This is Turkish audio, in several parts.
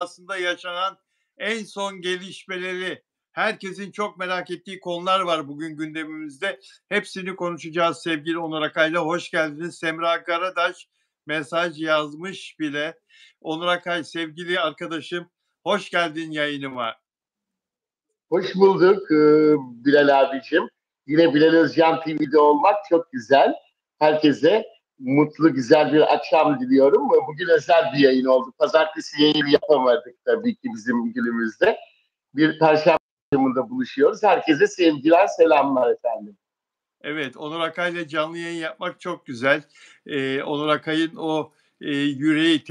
dünyasında yaşanan en son gelişmeleri, herkesin çok merak ettiği konular var bugün gündemimizde. Hepsini konuşacağız sevgili Onur Akay'la. Hoş geldiniz. Semra Karadaş mesaj yazmış bile. Onur Akay sevgili arkadaşım, hoş geldin yayınıma. Hoş bulduk Bilal abicim. Yine Bilal Özcan TV'de olmak çok güzel. Herkese mutlu, güzel bir akşam diliyorum. Bugün özel bir yayın oldu. Pazartesi yayını yapamadık tabii ki bizim günümüzde. Bir Perşembe akşamında buluşuyoruz. Herkese sevgiler, selamlar efendim. Evet, Onur Akay'la canlı yayın yapmak çok güzel. Onur Akay'ın o yüreği,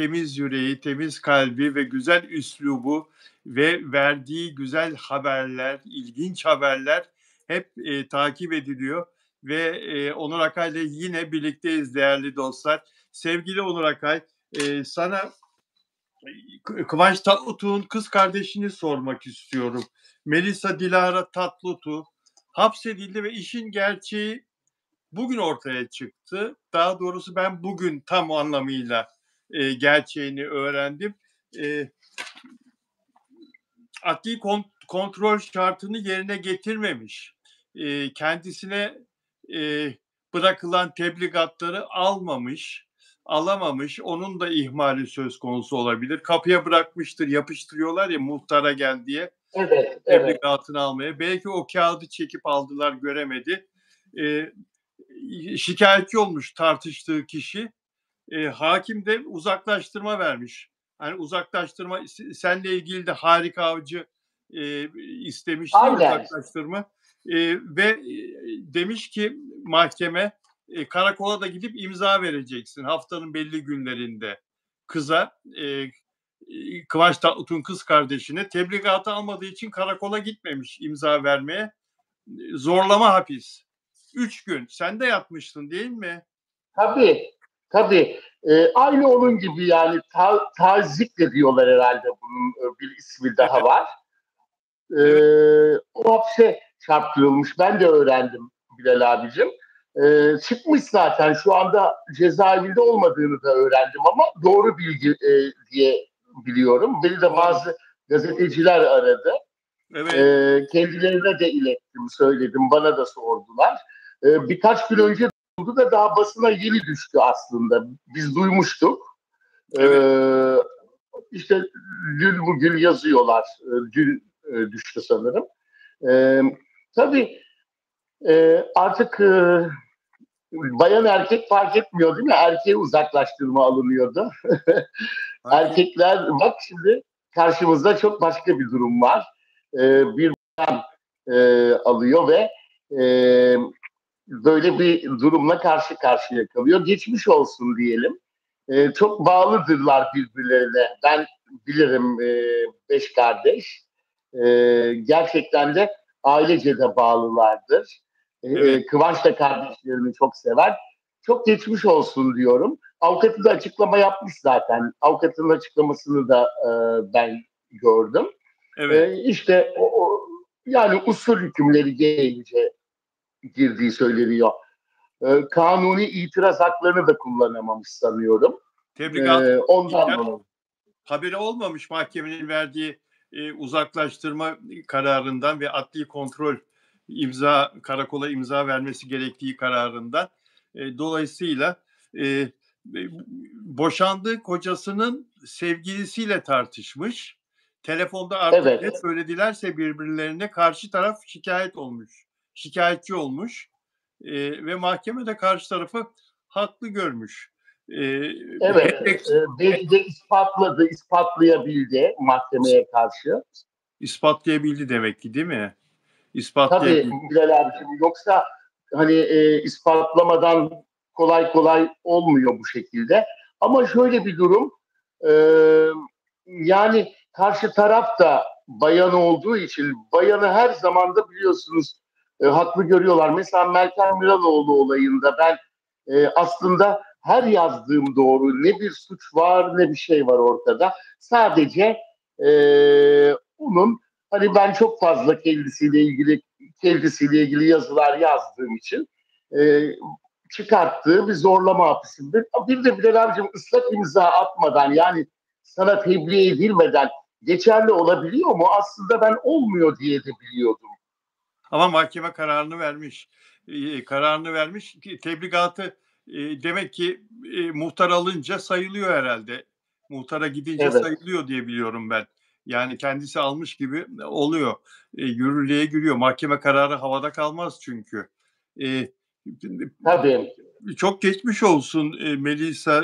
temiz kalbi ve güzel üslubu ve verdiği güzel haberler, ilginç haberler hep takip ediliyor. Ve Onur Akay'la yine birlikteyiz değerli dostlar. Sevgili Onur Akay, sana Kıvanç Tatlıtuğ'un kız kardeşini sormak istiyorum. Melisa Dilara Tatlıtuğ hapsedildi ve işin gerçeği bugün ortaya çıktı. Daha doğrusu ben bugün tam anlamıyla gerçeğini öğrendim. Adli kontrol şartını yerine getirmemiş. Kendisine bırakılan tebligatları alamamış. Onun da ihmali söz konusu olabilir. Kapıya bırakmıştır, yapıştırıyorlar ya muhtara gel diye. Evet. Tebligatını almaya. Belki o kağıdı çekip aldılar, göremedi. Şikayetçi olmuş tartıştığı kişi. Hakim de uzaklaştırma vermiş. Hani uzaklaştırma, seninle ilgili de Harika Avcı istemişti uzaklaştırma. Ve demiş ki mahkeme, karakola da gidip imza vereceksin haftanın belli günlerinde. Kıza, Kıvanç Tatlıtuğ'un kız kardeşine tebligatı almadığı için karakola gitmemiş imza vermeye. Zorlama hapis. 3 gün. Sen de yatmıştın değil mi? Tabii. Aynı onun gibi yani tazik de diyorlar herhalde, bunun bir ismi daha var. O hapse çarptırılmış. Ben de öğrendim Bilal abicim. Çıkmış zaten, şu anda cezaevinde olmadığını da öğrendim ama doğru bilgi diye biliyorum. Beni de bazı gazeteciler aradı. Evet. Kendilerine de ilettim, söyledim. Bana da sordular. Birkaç gün önce oldu da daha basına yeni düştü aslında. Biz duymuştuk. Evet. İşte dün bugün yazıyorlar. Dün düştü sanırım. Tabii artık bayan erkek fark etmiyor değil mi? Erkeğe uzaklaştırma alınıyordu. Erkekler, bak şimdi karşımızda çok başka bir durum var. Bir bayan alıyor ve böyle bir durumla karşı karşıya kalıyor. Geçmiş olsun diyelim. Çok bağlıdırlar birbirlerine. Ben bilirim 5 kardeş. Gerçekten de ailece de bağlılardır. Evet. Kıvanç da kardeşlerini çok sever. Çok geçmiş olsun diyorum. Avukatı da açıklama yapmış zaten. Avukatın açıklamasını da ben gördüm. Evet. İşte yani usul hükümleri gereğince girdiği söyleniyor. Kanuni itiraz haklarını da kullanamamış sanıyorum. Tebligatı Ondan dolayı. haberi olmamış mahkemenin verdiği uzaklaştırma kararından ve adli kontrol karakola imza vermesi gerektiği kararından. Dolayısıyla boşandığı kocasının sevgilisiyle tartışmış. Telefonda artık ne söyledilerse birbirlerine karşı taraf şikayetçi olmuş ve mahkeme de karşı tarafı haklı görmüş. Belki de ispatlayabildi mahkemeye karşı. İspatlayabildi demek ki, değil mi? Tabii Bilal abicim, yoksa hani ispatlamadan kolay olmuyor bu şekilde. Ama şöyle bir durum, yani karşı taraf da bayan olduğu için bayanı her zaman da biliyorsunuz haklı görüyorlar. Mesela Meltem Müraloğlu olayında ben aslında her yazdığım doğru, ne bir suç var ne bir şey var ortada. Sadece onun, hani ben çok fazla kendisiyle ilgili yazılar yazdığım için çıkarttığı bir zorlama hapisidir. Bir de Bilal abicim ıslak imza atmadan, yani sana tebliğ edilmeden geçerli olabiliyor mu? Aslında ben olmuyor diye de biliyordum. Ama mahkeme kararını vermiş. Kararını vermiş. Tebligatı demek ki muhtar alınca sayılıyor herhalde. Muhtara gidince Evet. sayılıyor diye biliyorum ben. Yani kendisi almış gibi oluyor. Yürürlüğe giriyor. Mahkeme kararı havada kalmaz çünkü. E, Tabii. Çok geçmiş olsun Melisa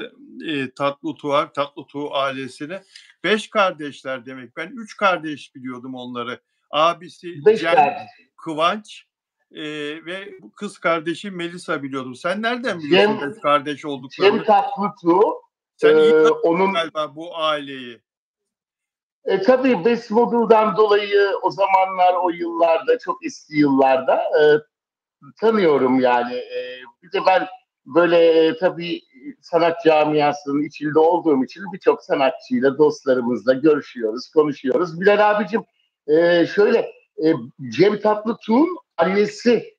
Tatlıtuğ ailesine. 5 kardeşler demek. Ben 3 kardeş biliyordum onları. Abisi Beş Cem verdi. Kıvanç ve kız kardeşi Melisa biliyordum. Sen nereden biliyorsun Cem 5 kardeş Cem olduklarını? Tatlıtuğ Sen iyi tanıyorsun onun galiba bu aileyi. tabii Best Model'dan dolayı o zamanlar, o yıllarda, çok eski yıllarda tanıyorum yani. Bir de ben böyle tabii sanat camiasının içinde olduğum için birçok sanatçıyla, dostlarımızla görüşüyoruz, konuşuyoruz. Bilal abicim şöyle e, Cem Tatlıtuğ'un annesi,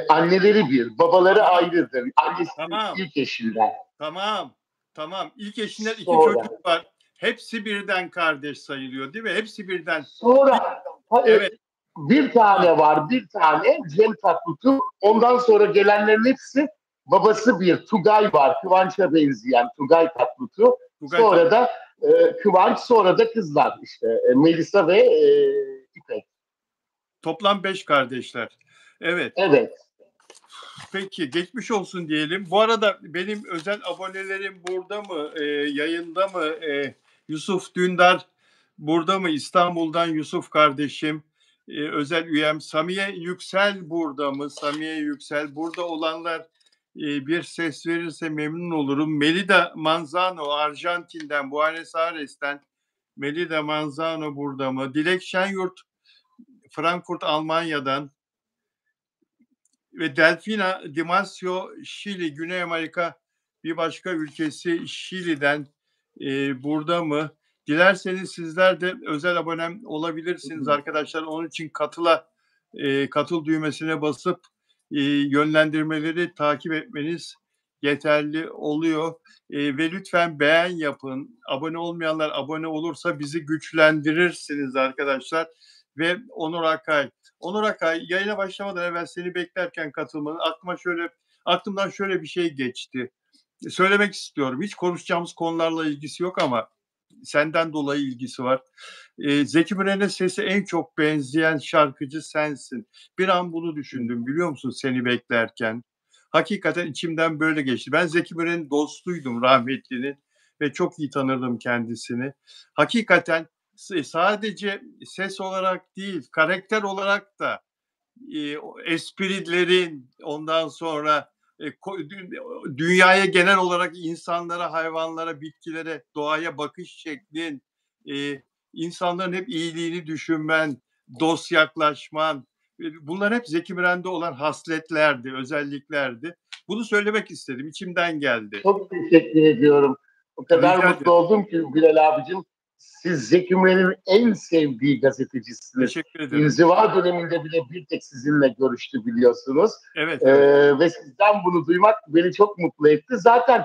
anneleri bir, babaları Tamam, ayrıdır. Annesinin tamam, ilk eşinden. tamam, tamam. İlk eşinden 2 Sonra, çocuk var. Hepsi birden kardeş sayılıyor değil mi? Hepsi birden. sonra Evet, bir tamam. tane var, bir tane Cem Tatlıtuğ. Ondan sonra gelenlerin hepsi babası bir Tugay var, Kıvanç'a benzeyen Tugay Tatlıtuğ. Tugay Sonra da Kıvanç, sonra da kızlar işte Melisa ve İpek. toplam 5 kardeşler. Evet. Evet. Peki geçmiş olsun diyelim. Bu arada benim özel abonelerim burada mı? Yayında mı? Yusuf Dündar burada mı? İstanbul'dan Yusuf kardeşim. Özel üyem Samiye Yüksel burada mı? Samiye Yüksel. Burada olanlar bir ses verirse memnun olurum. Melida Manzano Arjantin'den, Buenos Aires'ten. Melida Manzano burada mı? Dilek Şenyurt Frankfurt Almanya'dan. Ve Delfina Dimasio Şili, Güney Amerika bir başka ülkesi Şili'den burada mı? Dilerseniz sizler de özel abonem olabilirsiniz arkadaşlar. Onun için katıl düğmesine basıp yönlendirmeleri takip etmeniz yeterli oluyor. Ve lütfen beğen yapın. Abone olmayanlar abone olursa bizi güçlendirirsiniz arkadaşlar. Ve Onur Akay yayına başlamadan evvel seni beklerken katılmanın aklımdan şöyle bir şey geçti. Söylemek istiyorum. Hiç konuşacağımız konularla ilgisi yok ama senden dolayı ilgisi var. Zeki Müren'e sesi en çok benzeyen şarkıcı sensin. Bir an bunu düşündüm biliyor musun seni beklerken. Hakikaten içimden böyle geçti. Ben Zeki Müren'in dostuydum rahmetlinin ve çok iyi tanırdım kendisini. Hakikaten sadece ses olarak değil, karakter olarak da esprilerin ondan sonra dünyaya genel olarak insanlara, hayvanlara, bitkilere, doğaya bakış şeklin, insanların hep iyiliğini düşünmen, dost yaklaşman, bunlar hep Zeki Müren'de olan hasletlerdi, özelliklerdi. Bunu söylemek istedim, içimden geldi. Çok teşekkür ediyorum. O kadar Rica mutlu ederim. oldum ki Bilal abicim. Siz Zeki Müren'in en sevdiği gazetecisiniz. Teşekkür ederim. İnziva döneminde bile bir tek sizinle görüştü biliyorsunuz. Evet, evet. Ve sizden bunu duymak beni çok mutlu etti. Zaten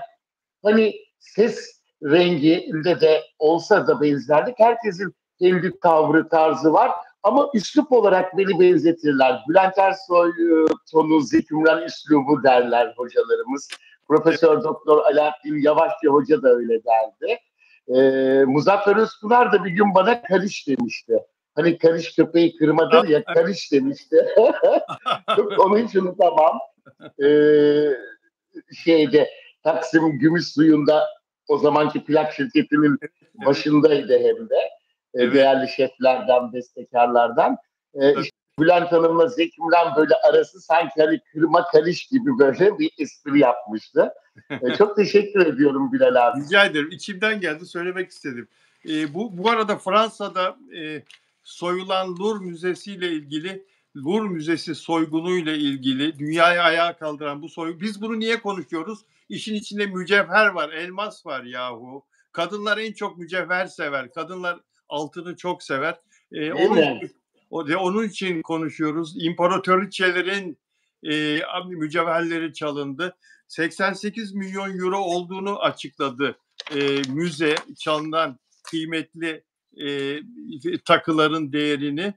hani ses renginde de olsa da benzerlik. Herkesin kendi tavrı, tarzı var. Ama üslup olarak beni benzetirler. Bülent Ersoy tonu, Zeki Müren üslubu derler hocalarımız. Evet. Profesör Doktor Alaaddin Yavaşça Hoca da öyle derdi. Muzaffer Özpınar da bir gün bana karış demişti. Hani karış köpeği kırmadır ya, karış demişti. Onu hiç unutamam. Ee, şeyde Taksim Gümüş Suyu'nda o zamanki plak şirketinin Evet, başındaydı hem de. evet. Değerli şeflerden, bestekarlardan. Tabii. İşte Bülent Hanım'la Zeki Müren böyle arası sanki hani kırma karış gibi böyle bir espri yapmıştı. Çok teşekkür ediyorum Bilal abi. Rica ederim. İçimden geldi, söylemek istedim. Bu arada Fransa'da soyulan Louvre Müzesi ile ilgili, Louvre Müzesi soygunuyla ilgili dünyayı ayağa kaldıran bu soygun. Biz bunu niye konuşuyoruz? İşin içinde mücevher var, elmas var yahu. Kadınlar en çok mücevher sever. Kadınlar altını çok sever. Değil mi? Onun için konuşuyoruz. İmparatoriçelerin mücevherleri çalındı. 88 milyon euro olduğunu açıkladı müze çalınan kıymetli takıların değerini.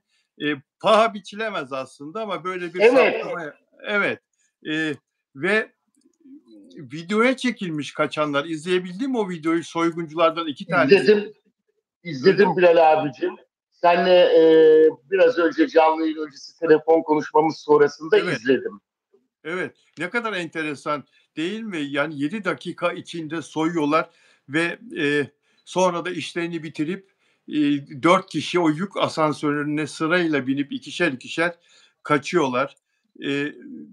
Paha biçilemez aslında ama böyle bir Evet, saptama. Evet. Ve videoya çekilmiş kaçanlar. İzleyebildin mi o videoyu? Soygunculardan 2 tanesi. izledim, Öyle mi? izledim Bilal abicim. Senle biraz önce canlı yayın öncesi telefon konuşmamız sonrasında Evet. izledim. Evet. Ne kadar enteresan değil mi? Yani 7 dakika içinde soyuyorlar ve sonra da işlerini bitirip 4 kişi o yük asansörüne sırayla binip ikişer ikişer kaçıyorlar.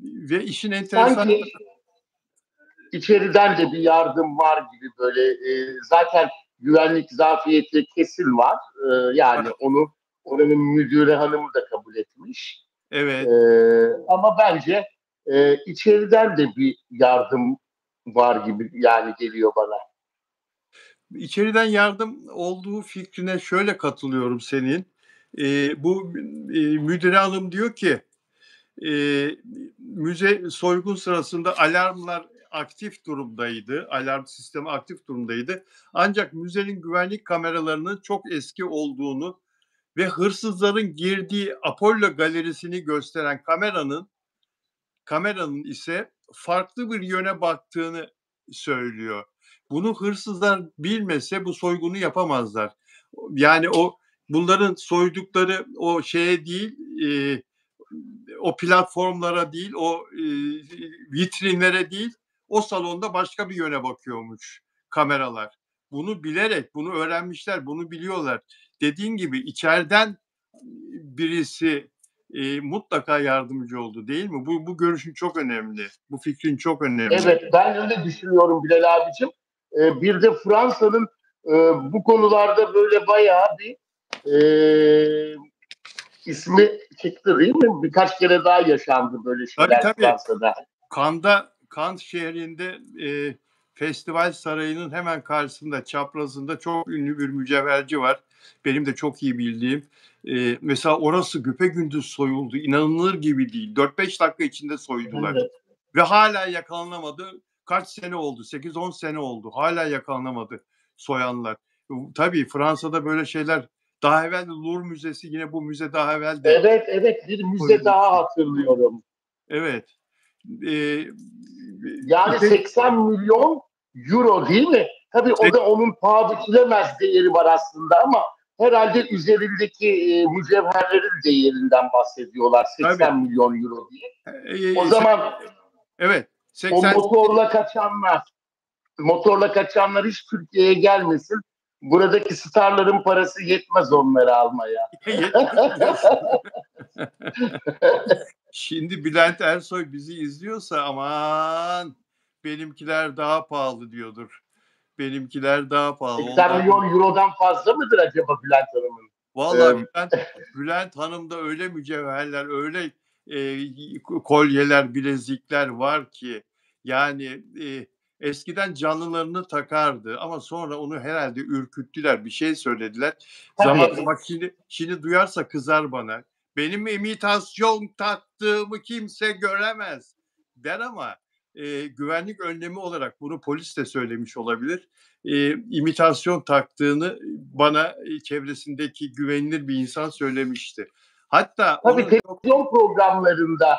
Ve işin enteresan. Sanki içeriden de bir yardım var gibi böyle zaten güvenlik zafiyeti kesin var. Yani onu oranın müdürü hanımı da kabul etmiş. E, Evet. ama bence içeriden de bir yardım var gibi yani geliyor bana. İçeriden yardım olduğu fikrine şöyle katılıyorum senin. Bu müdüre hanım diyor ki müze soygun sırasında alarmlar aktif durumdaydı. Alarm sistemi aktif durumdaydı. Ancak müzenin güvenlik kameralarının çok eski olduğunu ve hırsızların girdiği Apollo galerisini gösteren kameranın ise farklı bir yöne baktığını söylüyor. Bunu hırsızlar bilmese bu soygunu yapamazlar. Yani bunların soydukları o şeye değil, o platformlara değil, o vitrinlere değil, o salonda başka bir yöne bakıyormuş kameralar. Bunu bilerek, bunu öğrenmişler, bunu biliyorlar. Dediğin gibi içeriden birisi mutlaka yardımcı oldu değil mi? Bu görüşün çok önemli. Bu fikrin çok önemli. Evet, ben öyle düşünüyorum Bilal abicim. Bir de Fransa'nın bu konularda böyle bayağı bir ismi çıktı değil mi? Birkaç kere daha yaşandı böyle Tabii şeyler tabii. Fransa'da. Kant şehrinde Festival Sarayı'nın hemen karşısında, çaprazında çok ünlü bir mücevherci var. Benim de çok iyi bildiğim. Mesela orası güpegündüz soyuldu. İnanılır gibi değil. 4-5 dakika içinde soydular. Evet. Ve hala yakalanamadı. Kaç sene oldu? 8-10 sene oldu. Hala yakalanamadı soyanlar. Tabii Fransa'da böyle şeyler, daha evvel de Louvre Müzesi, yine bu müze daha evvel de Evet, evet, bir müze daha soyulmuştu. hatırlıyorum. Evet. Eee, Yani İpek 80 milyon euro değil mi? Tabii o da onun paha biçilemez değeri var aslında ama herhalde üzerindeki mücevherlerin değerinden bahsediyorlar tabii. 80 milyon euro diye. O Se zaman evet, o 80 motorla kaçanlar hiç Türkiye'ye gelmesin. Buradaki starların parası yetmez onları almaya. yetmez diyorsun. Şimdi Bülent Ersoy bizi izliyorsa aman benimkiler daha pahalı diyordur. Benimkiler daha pahalı. 80 Ondan milyon eurodan fazla mıdır acaba Bülent Hanım'ın? vallahi Bülent Hanım'da öyle mücevherler, öyle kolyeler, bilezikler var ki yani eskiden canlılarını takardı ama sonra onu herhalde ürküttüler, bir şey söylediler. Zaman Tabii. bak şimdi duyarsa kızar bana. Benim imitasyon taktığımı kimse göremez der ama güvenlik önlemi olarak bunu polis de söylemiş olabilir. İmitasyon taktığını bana çevresindeki güvenilir bir insan söylemişti. Hatta Tabii onun çok. televizyon programlarında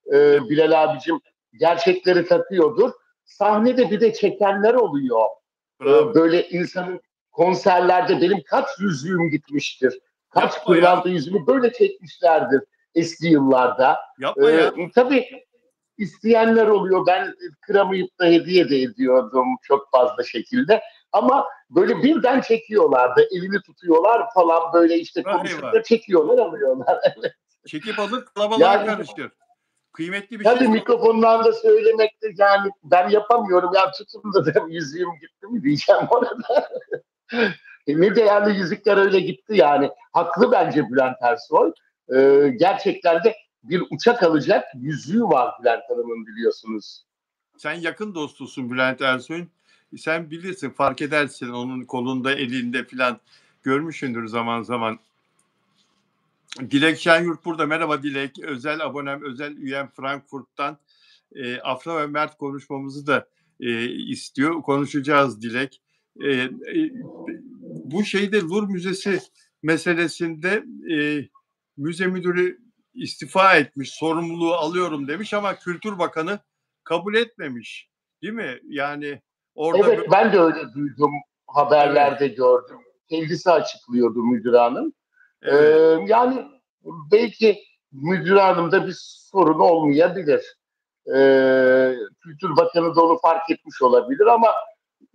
Evet, Bilal abicim gerçekleri takıyordur. Sahnede bir de çekenler oluyor. bravo. Böyle insanın konserlerde benim kaç yüzüğüm gitmiştir. Kaç Yapma ya. pırlanta yüzüğümü böyle çekmişlerdir eski yıllarda. Yapma ya. Tabii isteyenler oluyor. Ben kıramayıp da hediye de ediyordum çok fazla şekilde. Ama böyle birden çekiyorlardı. Elini tutuyorlar falan böyle işte Vah eyvah. konuşurken çekiyorlar alıyorlar. Çekip alır kalabalığa Yani karışır. Kıymetli bir şey tabii söylüyor. mikrofondan da söylemekte yani ben yapamıyorum. Ya tutun da dedim, yüzüğüm gitti mi diyeceğim orada. Ne değerli yüzükler öyle gitti yani. Haklı bence Bülent Ersoy. Gerçekten de bir uçak alacak yüzüğü var Bülent Hanım'ın biliyorsunuz. Sen yakın dostusun Bülent Ersoy'un. Sen bilirsin, fark edersin onun kolunda, elinde filan. Görmüşsündür zaman zaman. Dilek Şenyurt burada. Merhaba Dilek. Özel abonem, özel üyem Frankfurt'tan. Afra ve Mert konuşmamızı da istiyor. Konuşacağız Dilek. E, e, Bu şeyde Louvre Müzesi meselesinde müze müdürü istifa etmiş, sorumluluğu alıyorum demiş ama Kültür Bakanı kabul etmemiş. Değil mi? Yani orada Evet, ben de öyle duydum, evet, haberlerde gördüm. Kendisi açıklıyordu müdür hanım. Ee, evet, Yani belki müdür hanımda bir sorun olmayabilir. Kültür Bakanı da onu fark etmiş olabilir ama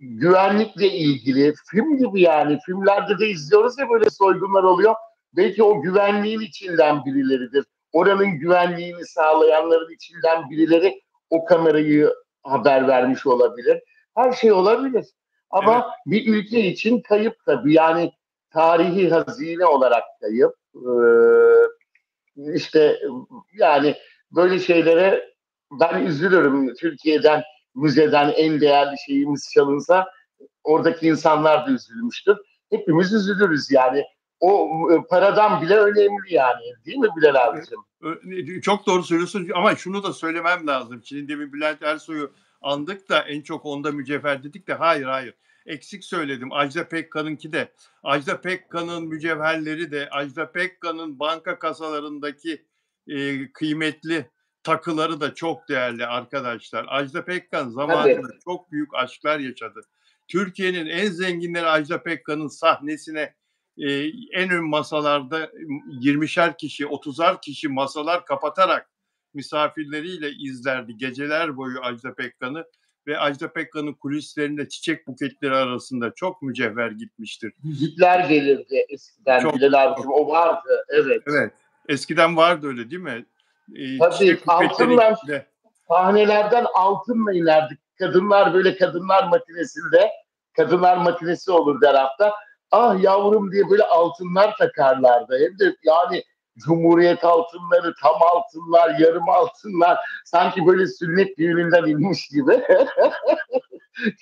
güvenlikle ilgili film gibi, yani filmlerde de izliyoruz ya, böyle soygunlar oluyor. Belki o güvenliğin içinden birileridir. Oranın güvenliğini sağlayanların içinden birileri o kamerayı haber vermiş olabilir. Her şey olabilir. evet. Ama bir ülke için kayıp tabii. Yani tarihi hazine olarak kayıp. İşte yani böyle şeylere ben üzülürüm. Türkiye'den, müzeden en değerli şeyimiz çalınsa oradaki insanlar da üzülmüştür. Hepimiz üzülürüz yani. O paradan bile önemli yani. Değil mi Bilal abicim? Çok doğru söylüyorsun ama şunu da söylemem lazım. Şimdi demin Bülent Ersoy'u andık da en çok onda mücevher dedik de hayır hayır. Eksik söyledim. Ajda Pekkan'ınki de. Ajda Pekkan'ın mücevherleri de, Ajda Pekkan'ın banka kasalarındaki kıymetli takıları da çok değerli arkadaşlar. Ajda Pekkan Tabii. zamanında çok büyük aşklar yaşadı. Türkiye'nin en zenginleri Ajda Pekkan'ın sahnesine en ön masalarda 20'şer kişi, 30'ar kişi masalar kapatarak misafirleriyle izlerdi geceler boyu Ajda Pekkan'ı ve Ajda Pekkan'ın kulislerinde çiçek buketleri arasında çok mücevher gitmiştir. Yüzükler gelirdi eskiden Çok, Bilal abicim. çok. O vardı. Evet. Evet. Eskiden vardı öyle değil mi? Tabii Çiçek buketleri altınla, içinde. sahnelerden altınla inerdik. Kadınlar böyle kadınlar makinesi olur her hafta. Ah yavrum diye böyle altınlar takarlardı. Hem de yani Cumhuriyet altınları, tam altınlar, yarım altınlar. Sanki böyle sünnet düğününden inmiş gibi.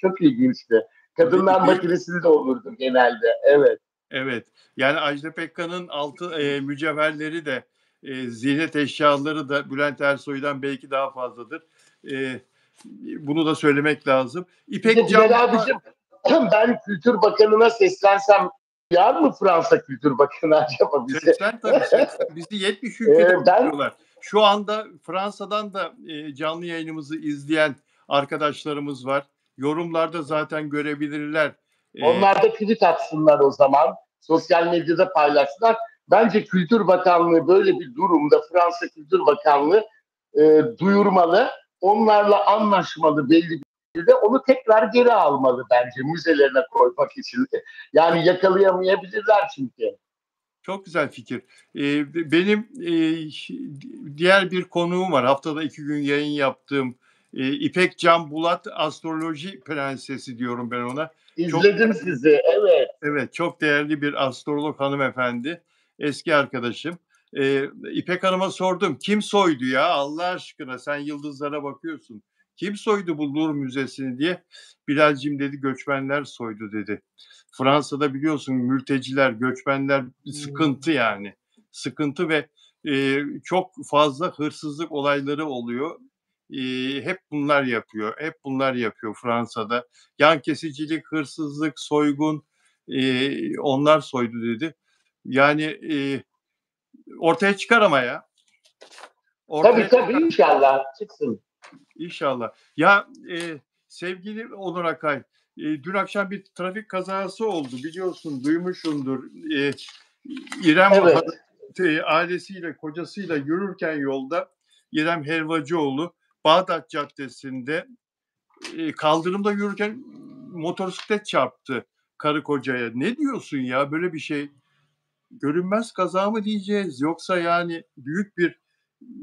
Çok ilginçti. Kadınlar Büyük. makinesinde olurdu genelde. Evet. Evet. Yani Ajda Pekkan'ın altın mücevherleri de ziynet eşyaları da Bülent Ersoy'dan belki daha fazladır. E, Bunu da söylemek lazım. Bir İpek de Can Bilal abicim, ben Kültür Bakanı'na seslensem yar mı Fransa Kültür Bakanı acaba bize? seslen tabii seslen. Bizi 70 ülkede Ben dinliyorlar. Şu anda Fransa'dan da canlı yayınımızı izleyen arkadaşlarımız var. Yorumlarda zaten görebilirler. E, onlar da tweet atsınlar o zaman. Sosyal medyada paylaşsınlar. Bence Kültür Bakanlığı böyle bir durumda, Fransa Kültür Bakanlığı duyurmalı. Onlarla anlaşmalı belli bir şekilde. Onu tekrar geri almalı bence müzelerine koymak için. Yani çok yakalayamayabilirler çünkü. Çok güzel fikir. Benim diğer bir konuğum var. Haftada 2 gün yayın yaptığım İpek Can Bulat Astroloji Prensesi diyorum ben ona. Çok İzledim sizi, evet. evet, çok değerli bir astrolog hanımefendi. Eski arkadaşım. İpek Hanım'a sordum. Kim soydu ya Allah aşkına sen yıldızlara bakıyorsun. Kim soydu bu Louvre Müzesi'ni diye. Bilal'cim dedi göçmenler soydu dedi. Fransa'da biliyorsun mülteciler, göçmenler sıkıntı yani. Sıkıntı ve çok fazla hırsızlık olayları oluyor. Hep bunlar yapıyor. Hep bunlar yapıyor Fransa'da. Yan kesicilik, hırsızlık, soygun, onlar soydu dedi. Yani ortaya çıkar ama ya. Tabii Ortaya tabii, çıkar inşallah çıksın. inşallah. Ya sevgili Onur Akay, dün akşam bir trafik kazası oldu biliyorsun, duymuşsundur. İrem Hanım Evet. ailesiyle, kocasıyla yürürken yolda İrem Helvacıoğlu Bağdat Caddesi'nde kaldırımda yürürken motosiklet çarptı karı kocaya. Ne diyorsun ya böyle bir şey? Görünmez kaza mı diyeceğiz yoksa yani büyük bir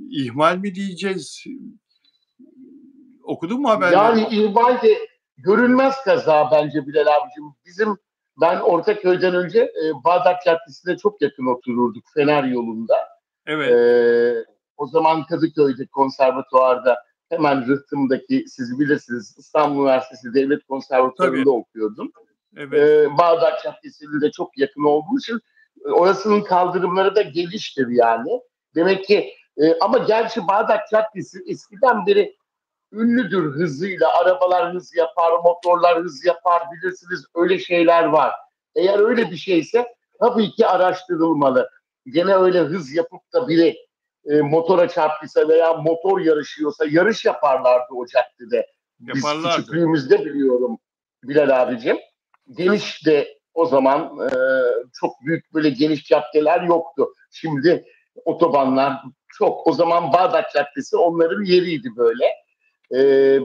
ihmal mi diyeceğiz? Okudun mu haberleri? Yani İrbalde görünmez kaza bence Bilal abicim. Ben Ortaköy'den önce Bağdat Caddesi'ne çok yakın otururduk, Fener yolunda. E, Evet, O zaman Kadıköy'de konservatuvarda hemen rıhtımdaki, siz bilirsiniz, İstanbul Üniversitesi Devlet tabii. Konservatuvarı'nda okuyordum. Evet, Bağdat Caddesi'nin de çok yakın olduğu için orasının kaldırımları da geliştir yani. Demek ki ama gerçi Bağdat Caddesi eskiden beri ünlüdür hızıyla. Arabalar hız yapar, motorlar hız yapar, bilirsiniz öyle şeyler var. Eğer öyle bir şeyse tabii ki araştırılmalı. Gene öyle hız yapıp da biri motora çarptıysa veya motor yarışıyorsa yarış yaparlardı o caddede. Biz Yaparlardı. küçüklüğümüzde biliyorum Bilal abicim. Geniş de o zaman çok büyük böyle geniş caddeler yoktu. Şimdi otobanlar çok. O zaman Bağdat Caddesi onların yeriydi böyle. E,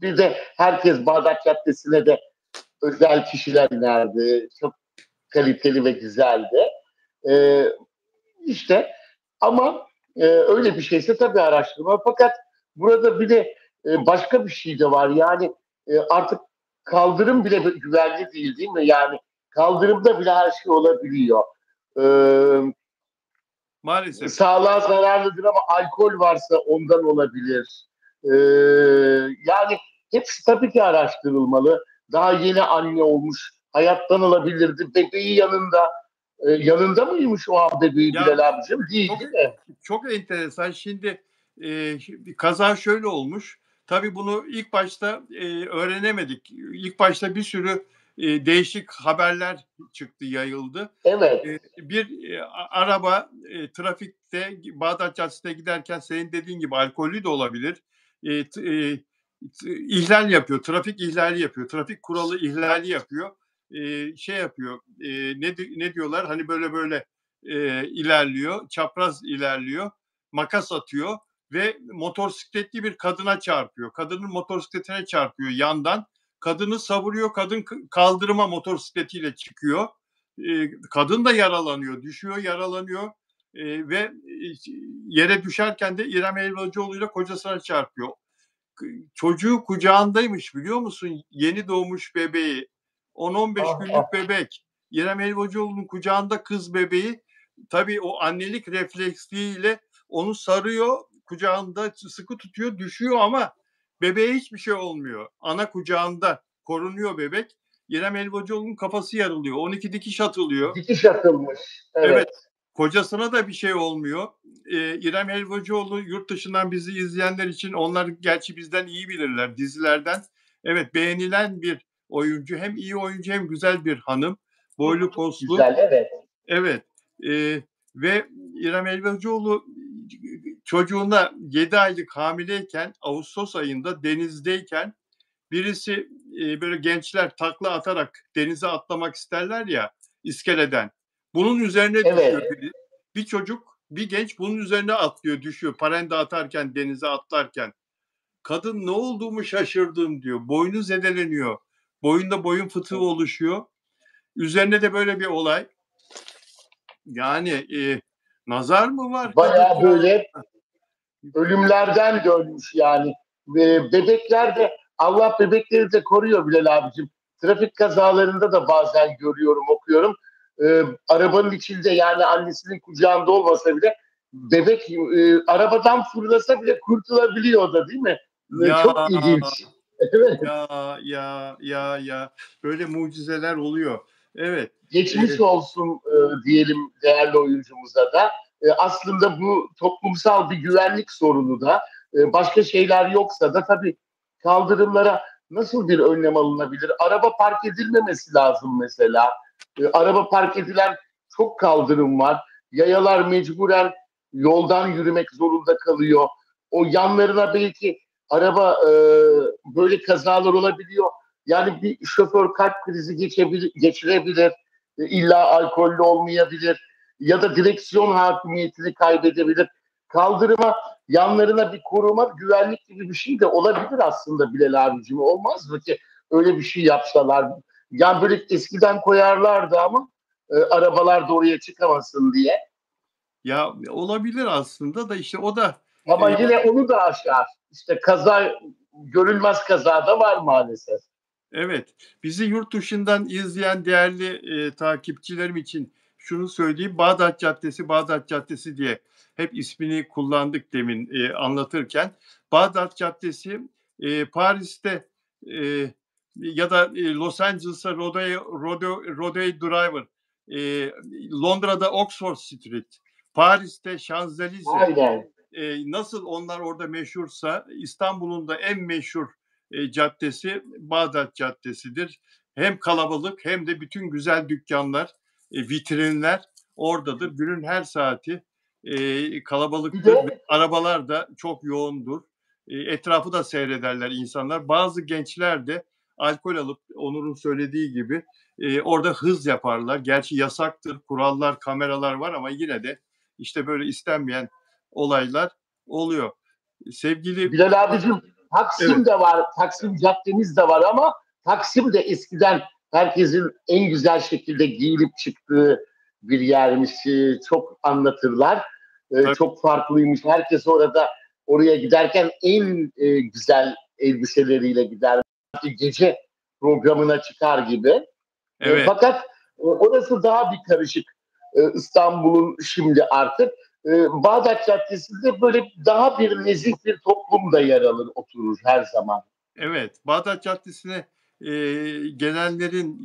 Bir de herkes Bağdat Caddesi'ne de özel kişiler inerdi. Çok kaliteli ve güzeldi. E, işte ama öyle bir şeyse tabii araştırma. Fakat burada bir de başka bir şey de var. Yani artık kaldırım bile güvenli değil mi? Yani kaldırımda bile her şey olabiliyor. E, Maalesef. Sağlığa zararlıdır ama alkol varsa ondan olabilir. E, Yani hepsi tabii ki araştırılmalı. Daha yeni anne olmuş, hayattan alabilirdi. Bebeği yanında. Yanında mıymış o an bebeği Ya Bilal abicim? Değil, çok değil mi? çok enteresan. Şimdi kaza şöyle olmuş. Tabii bunu ilk başta öğrenemedik. İlk başta bir sürü değişik haberler çıktı, yayıldı. Evet, Araba trafikte Bağdat Caddesi'ne giderken senin dediğin gibi alkollü de olabilir. İhlal yapıyor, trafik ihlali yapıyor, trafik kuralı ihlali yapıyor. Şey yapıyor, ne diyorlar? Hani böyle ilerliyor, çapraz ilerliyor, makas atıyor ve motosikletli bir kadına çarpıyor. Kadının motosikletine çarpıyor yandan. Kadını savuruyor, kadın kaldırıma motosikletiyle çıkıyor. Kadın da yaralanıyor, düşüyor, yaralanıyor ve yere düşerken de İrem Elvacıoğlu ile kocasına çarpıyor. Çocuğu kucağındaymış, biliyor musun? Yeni doğmuş bebeği. 10-15 ah, ah. günlük bebek. İrem Elvacıoğlu'nun kucağında kız bebeği. Tabii o annelik refleksiyle onu sarıyor, kucağında sıkı tutuyor, düşüyor ama bebeğe hiçbir şey olmuyor. Ana kucağında korunuyor bebek. İrem Elvacıoğlu'nun kafası yarılıyor. 12 dikiş atılıyor. Dikiş atılmış. Evet. Evet. Kocasına da bir şey olmuyor. İrem Helvacıoğlu, yurt dışından bizi izleyenler için, onlar gerçi bizden iyi bilirler dizilerden. Evet, beğenilen bir oyuncu. Hem iyi oyuncu hem güzel bir hanım. Boylu poslu. Güzel, evet. Evet. Ve İrem Helvacıoğlu çocuğuna 7 aylık hamileyken, Ağustos ayında denizdeyken, birisi böyle gençler takla atarak denize atlamak isterler ya, iskeleden. Bunun üzerine düşüyor Evet. biri. Bir çocuk, bir genç bunun üzerine atlıyor, düşüyor. Parende atarken, denize atlarken. Kadın ne olduğumu şaşırdım diyor. Boynu zedeleniyor. Boyunda boyun fıtığı oluşuyor. Üzerine de böyle bir olay. Yani nazar mı var Bayağı kadıncağız? böyle ölümlerden dönmüş yani. Bebekler de Allah bebekleri de koruyor Bilal abicim. Trafik kazalarında da bazen görüyorum, okuyorum. Arabanın içinde yani annesinin kucağında olmasa bile bebek arabadan fırlasa bile kurtulabiliyor da değil mi? Ya Çok ilginç. Evet. ya. Böyle mucizeler oluyor. Evet. Geçmiş olsun diyelim değerli oyuncumuza da. Aslında bu toplumsal bir güvenlik sorunu da başka şeyler yoksa da tabii kaldırımlara nasıl bir önlem alınabilir? Araba park edilmemesi lazım mesela. Araba park edilen çok kaldırım var. Yayalar mecburen yoldan yürümek zorunda kalıyor. O yanlarına belki araba böyle kazalar olabiliyor. Yani bir şoför kalp krizi geçirebilir. İlla alkollü olmayabilir ya da direksiyon hakimiyetini kaybedebilir. Kaldırıma yanlarına bir koruma, güvenlik gibi bir şey de olabilir aslında Bilal abicim. Olmaz mı ki öyle bir şey yapsalar? Yani böyle eskiden koyarlardı ama arabalar da oraya çıkamasın diye. Ya olabilir aslında da işte o da Ama e, yine onu da aşar. İşte kaza, görülmez kaza da var maalesef. evet, bizi yurt dışından izleyen değerli takipçilerim için şunu söyleyeyim. Bağdat Caddesi diye hep ismini kullandık demin anlatırken. Bağdat Caddesi Paris'te e, ya da Los Angeles'ta Rodeo Driver, Londra'da Oxford Street, Paris'te Champs-Élysées, Aynen. nasıl onlar orada meşhursa İstanbul'un da en meşhur caddesi Bağdat Caddesi'dir. Hem kalabalık hem de bütün güzel dükkanlar, vitrinler oradadır. Günün her saati Bir kalabalıktır ve de arabalar da çok yoğundur. Etrafı da seyrederler insanlar. Bazı gençler de alkol alıp Onur'un söylediği gibi orada hız yaparlar. Gerçi yasaktır, kurallar, kameralar var ama yine de işte böyle istenmeyen olaylar oluyor. Sevgili Bilal abicim, evet, Taksim de var, Taksim Caddemiz de var ama Taksim de eskiden herkesin en güzel şekilde giyinip çıktığı bir yermiş. Çok anlatırlar. tabii, Çok farklıymış. Herkes oraya giderken en güzel elbiseleriyle gider. Gece programına çıkar gibi. evet, Fakat orası daha bir karışık. İstanbul'un şimdi artık. Bağdat Caddesi'nde böyle daha bir nezih bir toplum da yer alır, oturur her zaman. evet. Bağdat Caddesi'ne gelenlerin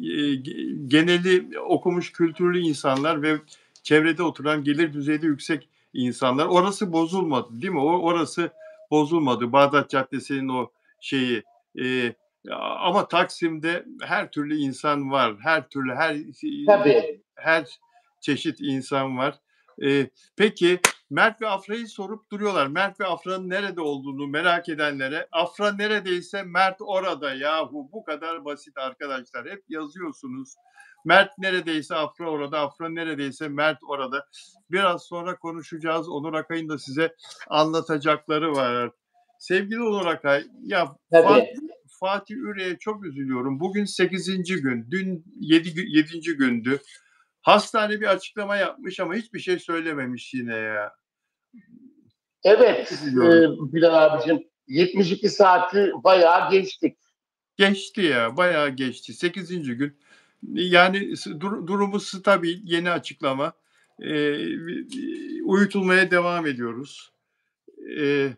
geneli okumuş kültürlü insanlar ve çevrede oturan gelir düzeyde yüksek insanlar. Orası bozulmadı, değil mi? Orası bozulmadı. Bağdat Caddesi'nin o şeyi. E, Ama Taksim'de her türlü insan var. Her türlü Tabii. her çeşit insan var. Peki Mert ve Afra'yı sorup duruyorlar. Mert ve Afra'nın nerede olduğunu merak edenlere, Afra neredeyse Mert orada yahu, bu kadar basit arkadaşlar. Hep yazıyorsunuz. Mert neredeyse Afra orada, Afra neredeyse Mert orada. Biraz sonra konuşacağız. Onur Akay'ın da size anlatacakları var. Sevgili Onur Akay, ya Tabii. Fatih Üre'ye çok üzülüyorum. Bugün 8. gün, dün 7. gündü. Hastane bir açıklama yapmış ama hiçbir şey söylememiş yine ya. Evet, Üzülüyorum. Bilal abicim, 72 saati bayağı geçtik. Geçti ya, bayağı geçti. 8. gün. Yani durumu stabil, yeni açıklama. Uyutulmaya devam ediyoruz. Eee,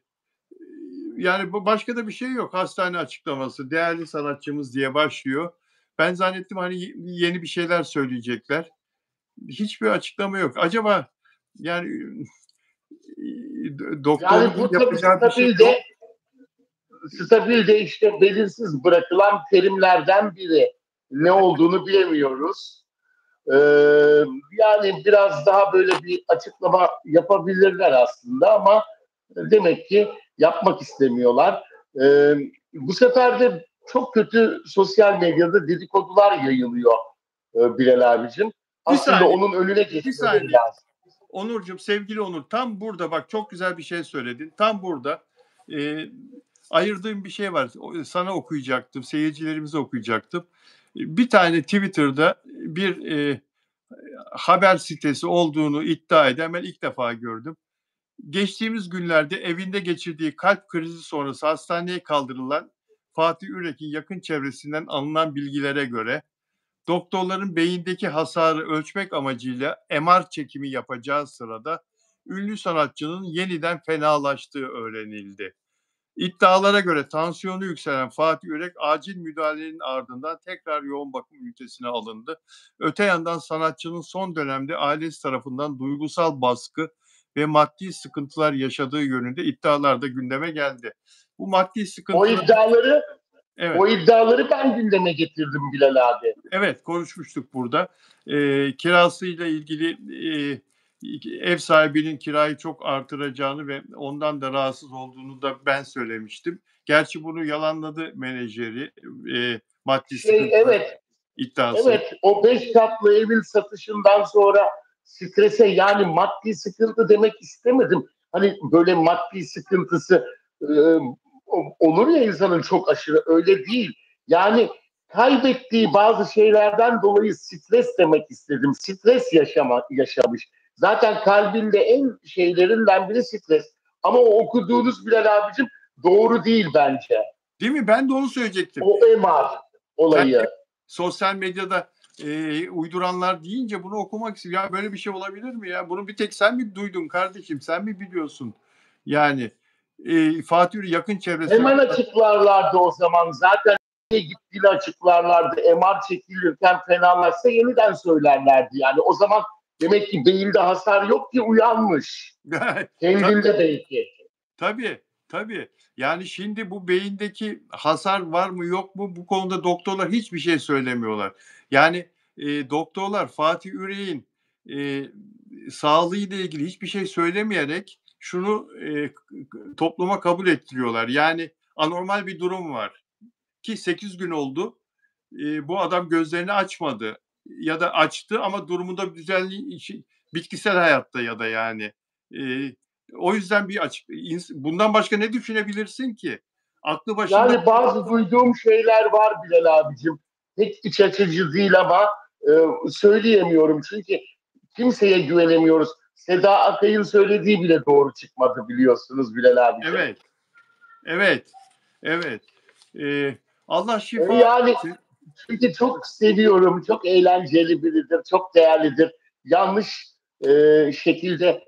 Yani başka da bir şey yok. Hastane açıklaması, değerli sanatçımız diye başlıyor. Ben zannettim hani yeni bir şeyler söyleyecekler. Hiçbir açıklama yok. Acaba yani Yani doktorluğun bu tabii yapacağı bir şey yok. stabilde işte belirsiz bırakılan terimlerden biri. Ne olduğunu bilemiyoruz. Ee, Yani biraz daha böyle bir açıklama yapabilirler aslında ama demek ki yapmak istemiyorlar. Bu sefer de çok kötü sosyal medyada dedikodular yayılıyor Bilal abicim. Bir Aslında saniye, onun önüne bir geçmeleri saniye. lazım. Onurcuğum, sevgili Onur, tam burada bak, çok güzel bir şey söyledin. Tam burada ayırdığım bir şey var. Sana okuyacaktım, seyircilerimize okuyacaktım. Bir tane Twitter'da bir haber sitesi olduğunu iddia eden ben ilk defa gördüm. Geçtiğimiz günlerde evinde geçirdiği kalp krizi sonrası hastaneye kaldırılan Fatih Ürek'in yakın çevresinden alınan bilgilere göre doktorların beyindeki hasarı ölçmek amacıyla MR çekimi yapacağı sırada ünlü sanatçının yeniden fenalaştığı öğrenildi. İddialara göre tansiyonu yükselen Fatih Ürek acil müdahalenin ardından tekrar yoğun bakım ünitesine alındı. Öte yandan sanatçının son dönemde ailesi tarafından duygusal baskı ve maddi sıkıntılar yaşadığı yönünde iddialar da gündeme geldi. Bu maddi O sıkıntılar, iddiaları evet, o iddiaları ben gündeme getirdim Bilal abi. evet, konuşmuştuk burada. Kirasıyla ilgili ev sahibinin kirayı çok artıracağını ve ondan da rahatsız olduğunu da ben söylemiştim. Gerçi bunu yalanladı menajeri, maddi sıkıntılar Evet, iddiası. evet, o 5 katlı evin satışından sonra strese, yani maddi sıkıntı demek istemedim. Hani böyle maddi sıkıntısı e, olur ya insanın, çok aşırı, öyle değil. Yani kaybettiği bazı şeylerden dolayı stres demek istedim. Stres yaşamış. Zaten kalbinde en şeylerinden biri stres. Ama o okuduğunuz Bilal abicim doğru değil bence. Değil mi? Ben de onu söyleyecektim. O MR Sen olayı. sosyal medyada uyduranlar deyince bunu okumak istiyorum. Ya böyle bir şey olabilir mi ya? Bunu bir tek sen mi duydun kardeşim? Sen mi biliyorsun? Yani Fatih yakın çevresi. Hemen açıklarlardı o zaman. Zaten gittiğini açıklarlardı. MR çekilirken fenalaşsa yeniden söylerlerdi. Yani o zaman Demek ki beyinde hasar yok ki uyanmış. Kendinde belki. Tabii, tabii. Yani şimdi bu beyindeki hasar var mı yok mu bu konuda doktorlar hiçbir şey söylemiyorlar. Yani doktorlar Fatih Ürek'in sağlığıyla ilgili hiçbir şey söylemeyerek şunu topluma kabul ettiriyorlar. Yani anormal bir durum var ki 8 gün oldu. Bu adam gözlerini açmadı ya da açtı ama durumunda düzenli bitkisel hayatta ya da yani. E, O yüzden bir açık bundan başka ne düşünebilirsin ki? Aklı başında. Yani bazı duyduğum şeyler var Bilal abicim. Pek iç açıcı değil ama söyleyemiyorum. Çünkü kimseye güvenemiyoruz. Seda Akay'ın söylediği bile doğru çıkmadı biliyorsunuz Bilal abicim. Evet, evet, evet. Allah şifa Yani versin. çünkü çok seviyorum, çok eğlenceli biridir, çok değerlidir. Yanlış şekilde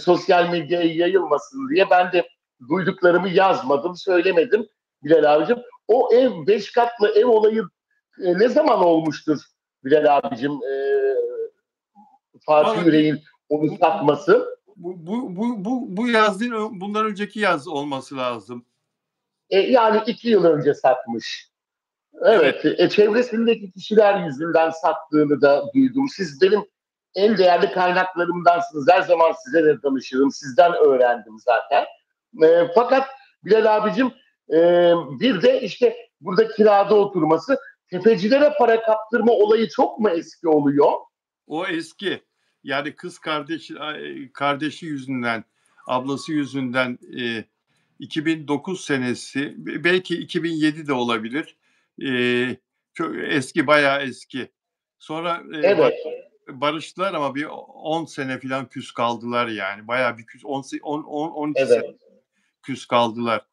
sosyal medyaya yayılmasın diye ben de duyduklarımı yazmadım, söylemedim Bilal abicim. O ev, 5 katlı ev olayı ne zaman olmuştur Bilal abicim? Fatih Vallahi Yüreğin onu bu, satması. bu yaz değil, bundan önceki yaz olması lazım. Yani 2 yıl önce satmış. Evet, Evet, çevresindeki kişiler yüzünden sattığını da duydum. Siz benim en değerli kaynaklarımdansınız. Her zaman size de danışırım. Sizden öğrendim zaten. Fakat Bilal abicim bir de işte burada kirada oturması, tefecilere para kaptırma olayı çok mu eski oluyor? o eski. Yani kız kardeşi yüzünden, ablası yüzünden 2009 senesi, belki 2007 de olabilir. Çok eski, bayağı eski. Sonra Evet, barıştılar ama bir 10 sene falan küs kaldılar yani. Bayağı bir küs, 12 sene evet, küs kaldılar.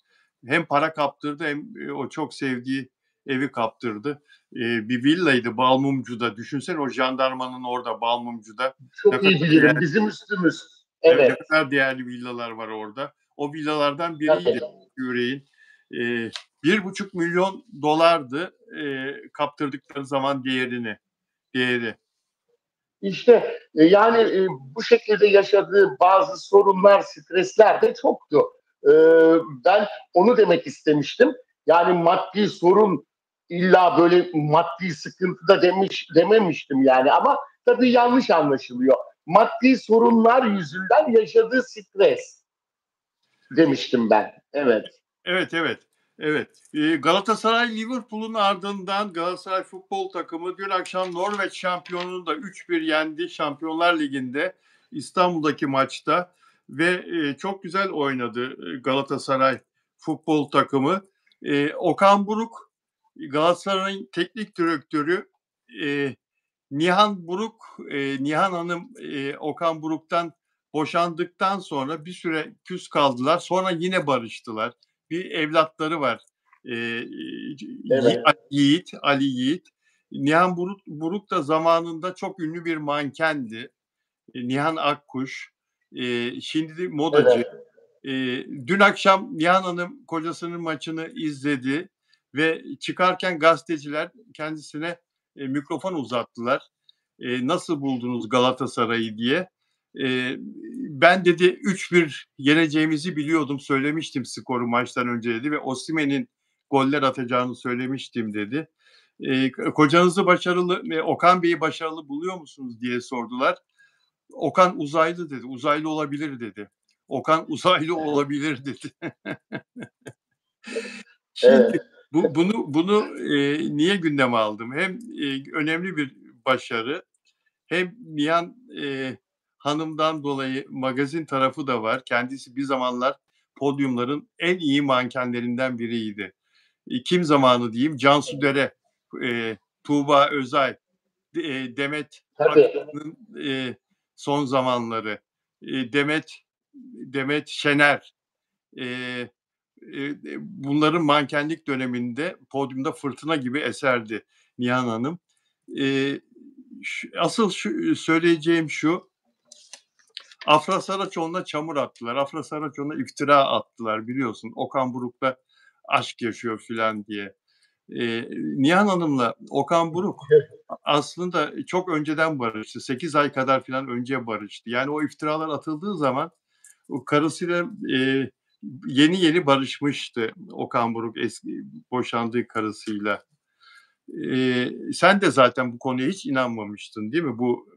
Hem para kaptırdı hem o çok sevdiği evi kaptırdı. Bir villaydı Balmumcu'da. Düşünsene o jandarmanın orada Balmumcu'da ne çok iyi kadar bilirim. değerli, Bizim üstümüz. evet, ne Evet, kadar değerli villalar var orada. O villalardan biriydi tabii. Yüreğin. 1,5 milyon dolardı kaptırdıkları zaman değeri. İşte yani bu şekilde yaşadığı bazı sorunlar, stresler de çoktu. E, Ben onu demek istemiştim. Yani maddi sorun illa böyle maddi sıkıntıda dememiştim yani ama tabii yanlış anlaşılıyor. Maddi sorunlar yüzünden yaşadığı stres demiştim ben. Evet. Evet, evet, evet. Galatasaray Liverpool'un ardından Galatasaray futbol takımı dün akşam Norveç şampiyonunu da 3-1 yendi Şampiyonlar Ligi'nde İstanbul'daki maçta ve çok güzel oynadı Galatasaray futbol takımı. Okan Buruk Galatasaray'ın teknik direktörü, e, Nihan Hanım Okan Buruk'tan boşandıktan sonra bir süre küs kaldılar. Sonra yine barıştılar. Bir evlatları var. E, Evet. Ali Yiğit. Nihan Buruk da zamanında çok ünlü bir mankendi. Nihan Akkuş. Şimdi de modacı. Evet. Dün akşam Nihan Hanım kocasının maçını izledi ve çıkarken gazeteciler kendisine mikrofon uzattılar. Nasıl buldunuz Galatasaray'ı diye. Ben dedi 3-1 yeneceğimizi biliyordum, söylemiştim skoru maçtan önce dedi ve Osimhen'in goller atacağını söylemiştim dedi. Kocanızı başarılı ve Okan Bey'i başarılı buluyor musunuz diye sordular. Okan uzaylı dedi, uzaylı olabilir dedi. Okan uzaylı olabilir dedi. Şimdi Evet. bunu niye gündeme aldım? Hem önemli bir başarı hem Nihan Hanım'dan dolayı magazin tarafı da var. Kendisi bir zamanlar podyumların en iyi mankenlerinden biriydi. Kim zamanı diyeyim? Cansu Dere, Tuğba Özay, Demet Tabii. Akalın'ın son zamanları, Demet Şener, eee, bunların mankenlik döneminde podyumda fırtına gibi eserdi Nihan Hanım. Eee, Asıl söyleyeceğim şu, Afra Saraçoğlu'na çamur attılar. Afra Saraçoğlu'na iftira attılar biliyorsun. Okan Buruk'la aşk yaşıyor filan diye. Nihan Hanım'la Okan Buruk aslında çok önceden barıştı. 8 ay kadar falan önce barıştı. Yani o iftiralar atıldığı zaman o karısıyla, yeni yeni barışmıştı Okan Buruk eski boşandığı karısıyla. Sen de zaten bu konuya hiç inanmamıştın değil mi? Bu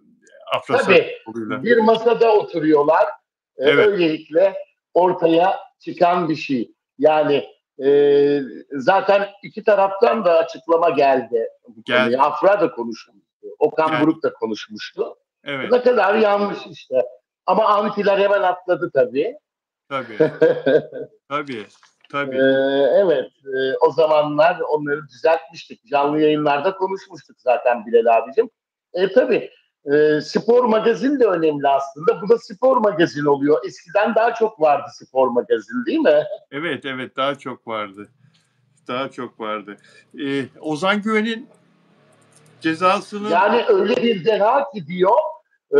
Afra Tabii konuyla. bir masada oturuyorlar. Evet, Öylelikle ortaya çıkan bir şey. Yani zaten iki taraftan da açıklama geldi bu konuya. geldi. Afra da konuşmuştu. Okan Yani Buruk da konuşmuştu. evet, Ne kadar yanlış işte. Ama antiler hemen atladı tabii. tabii, tabii, tabii. Evet, o zamanlar onları düzeltmiştik. Canlı yayınlarda konuşmuştuk zaten Bilal abicim. Tabii spor magazin de önemli aslında. Bu da spor magazin oluyor. Eskiden daha çok vardı spor magazin değil mi? Evet, evet, daha çok vardı. Daha çok vardı. Ozan Güven'in cezasının Yani öyle bir deha ki diyor, e,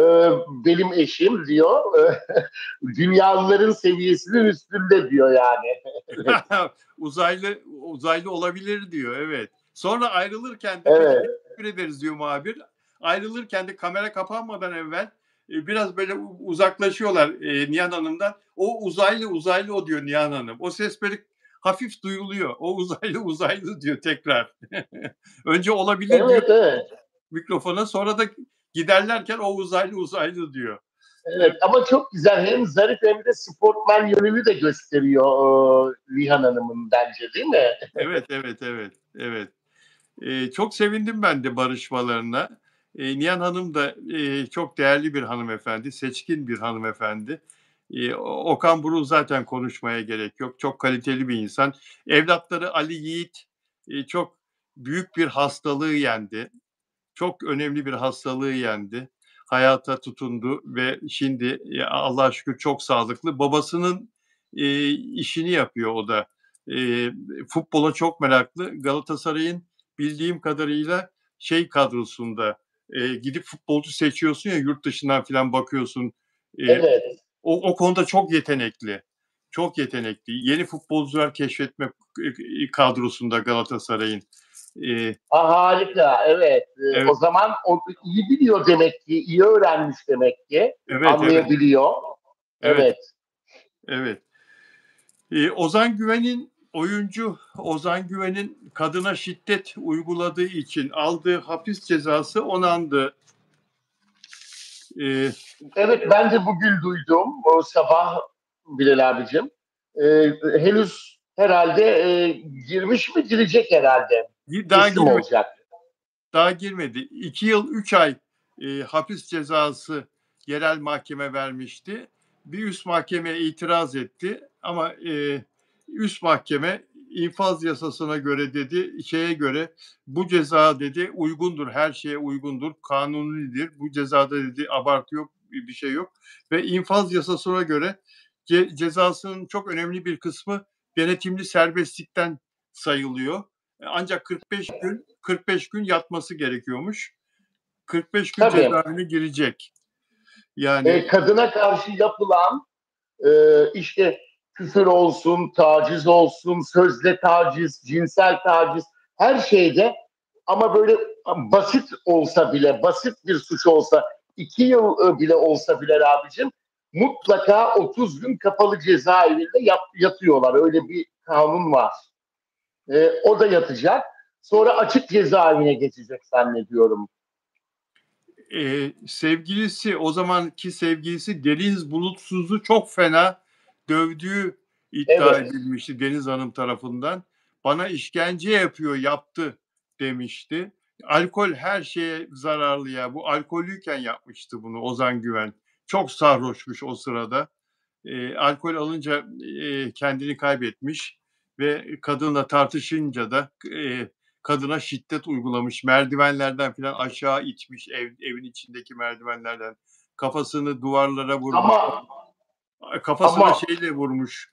benim eşim diyor, dünyalıların seviyesinin üstünde diyor yani. uzaylı olabilir diyor, evet. Sonra ayrılırken de peki Evet, teşekkür ederiz diyor muhabir. Ayrılırken de kamera kapanmadan evvel biraz böyle uzaklaşıyorlar Nihan Hanım'dan. O uzaylı o diyor Nihan Hanım. O ses böyle hafif duyuluyor. O uzaylı diyor tekrar. Önce olabilir diyor evet, evet. mikrofona, sonra da giderlerken o uzaylı diyor. Evet Evet, ama çok güzel, hem zarif hem de sportman yönünü de gösteriyor Nihan Hanım'ın bence değil mi? evet, evet, evet, evet. Çok sevindim ben de barışmalarına. Nihan Hanım da çok değerli bir hanımefendi, seçkin bir hanımefendi. Okan Buruk zaten konuşmaya gerek yok. Çok kaliteli bir insan. Evlatları Ali Yiğit çok büyük bir hastalığı yendi. Çok önemli bir hastalığı yendi. Hayata tutundu ve şimdi Allah'a şükür çok sağlıklı. Babasının işini yapıyor o da. Futbola çok meraklı. Galatasaray'ın bildiğim kadarıyla şey kadrosunda gidip futbolcu seçiyorsun ya yurt dışından filan bakıyorsun. Eee, Evet. o konuda çok yetenekli. Çok yetenekli. Yeni futbolcular keşfetme kadrosunda Galatasaray'ın. Eee, Harika, evet. O evet, zaman o iyi biliyor demek ki, iyi öğrenmiş demek ki, evet, evet, anlayabiliyor. evet, Evet. evet. Ozan Güven'in kadına şiddet uyguladığı için aldığı hapis cezası onandı. Eee, Evet, ben de bugün duydum o sabah Bilal abicim. Henüz herhalde girmiş mi, girecek herhalde. daha Teslim girmedi. olacak. Daha girmedi. 2 yıl 3 ay hapis cezası yerel mahkeme vermişti. Bir üst mahkeme itiraz etti ama üst mahkeme infaz yasasına göre dedi, şeye göre bu ceza dedi uygundur, her şeye uygundur, kanunidir. Bu cezada dedi abartı yok, bir şey yok ve infaz yasasına göre cezasının çok önemli bir kısmı denetimli serbestlikten sayılıyor. Ancak 45 gün yatması gerekiyormuş. 45 gün Tabii. cezaevine girecek. Yani Kadına karşı yapılan e, işte küfür olsun, taciz olsun, sözle taciz, cinsel taciz, her şeyde, ama böyle basit olsa bile, basit bir suç olsa, 2 yıl bile olsa bile abicim, mutlaka 30 gün kapalı cezaevinde yatıyorlar. Öyle bir kanun var. O da yatacak. Sonra açık cezaevine geçecek zannediyorum. sevgilisi o zamanki sevgilisi Deniz Bulutsuz'u çok fena dövdüğü iddia Evet. edilmişti Deniz Hanım tarafından. Bana işkence yaptı demişti. Alkol her şeye zararlı ya. Bu alkollüyken yapmıştı bunu Ozan Güven. Çok sarhoşmuş o sırada. Alkol alınca kendini kaybetmiş ve kadınla tartışınca da kadına şiddet uygulamış. Merdivenlerden filan aşağı itmiş evin içindeki merdivenlerden. Kafasını duvarlara vurmuş. Ama Kafasına ama şeyle vurmuş.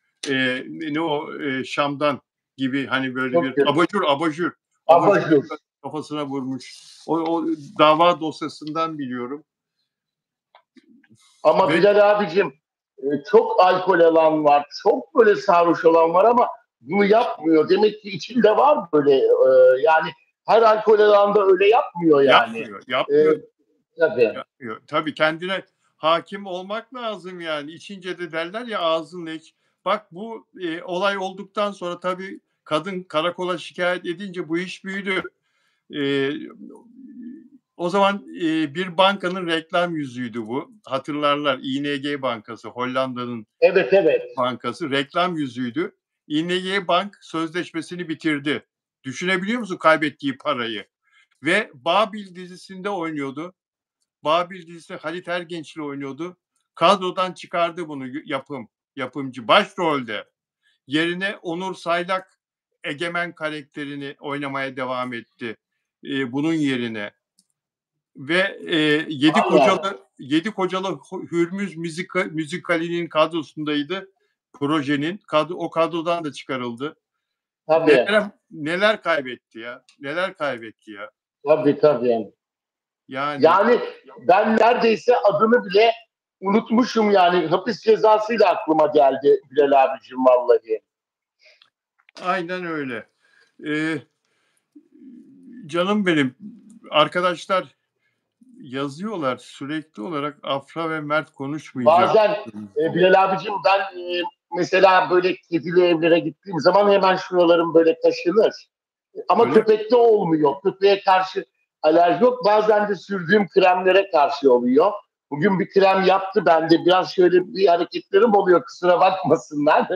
Ne o Şam'dan gibi hani böyle bir çok kötü. abajur Abajur. kafasına vurmuş. O dava dosyasından biliyorum. Ama Ve Bilal abicim, çok alkol alan var, çok böyle sarhoş olan var ama bunu yapmıyor. Demek ki içinde var böyle yani her alkol alanda öyle yapmıyor yani. Yapmıyor, E, yapmıyor, tabii. yapmıyor. Tabii kendine hakim olmak lazım yani. İçince de derler ya ağzınla iç. Bak bu olay olduktan sonra tabii kadın karakola şikayet edince bu iş büyüdü. E, O zaman bir bankanın reklam yüzüydü bu. Hatırlarlar ING Bankası, Hollanda'nın Evet, evet. bankası reklam yüzüydü. ING Bank sözleşmesini bitirdi. Düşünebiliyor musun kaybettiği parayı? Ve Babil dizisinde oynuyordu. Babil dizisinde Halit Ergenç'le oynuyordu. Kadrodan çıkardı bunu yapımcı başrolde. Yerine Onur Saylak Egemen karakterini oynamaya devam etti. Bunun yerine ve Aynen. Yedi Kocalı Hürmüz müzikalinin kadrosundaydı projenin. O kadrodan da çıkarıldı. Tabii. Neler kaybetti ya. Neler kaybetti ya. Tabii, tabii. Yani Yani ben neredeyse adını bile unutmuşum yani. Hapis cezasıyla aklıma geldi Bilal abicim vallahi. aynen öyle. Ee, Canım benim, arkadaşlar yazıyorlar sürekli olarak Afra ve Mert konuşmayacak. Bazen Bilal abicim ben mesela böyle kedili evlere gittiğim zaman hemen şuralarım böyle taşınır. Ama Öyle köpekte olmuyor. Köpeğe karşı alerji yok. Bazen de sürdüğüm kremlere karşı oluyor. Bugün bir krem yaptı bende. Biraz şöyle bir hareketlerim oluyor. Kusura bakmasınlar.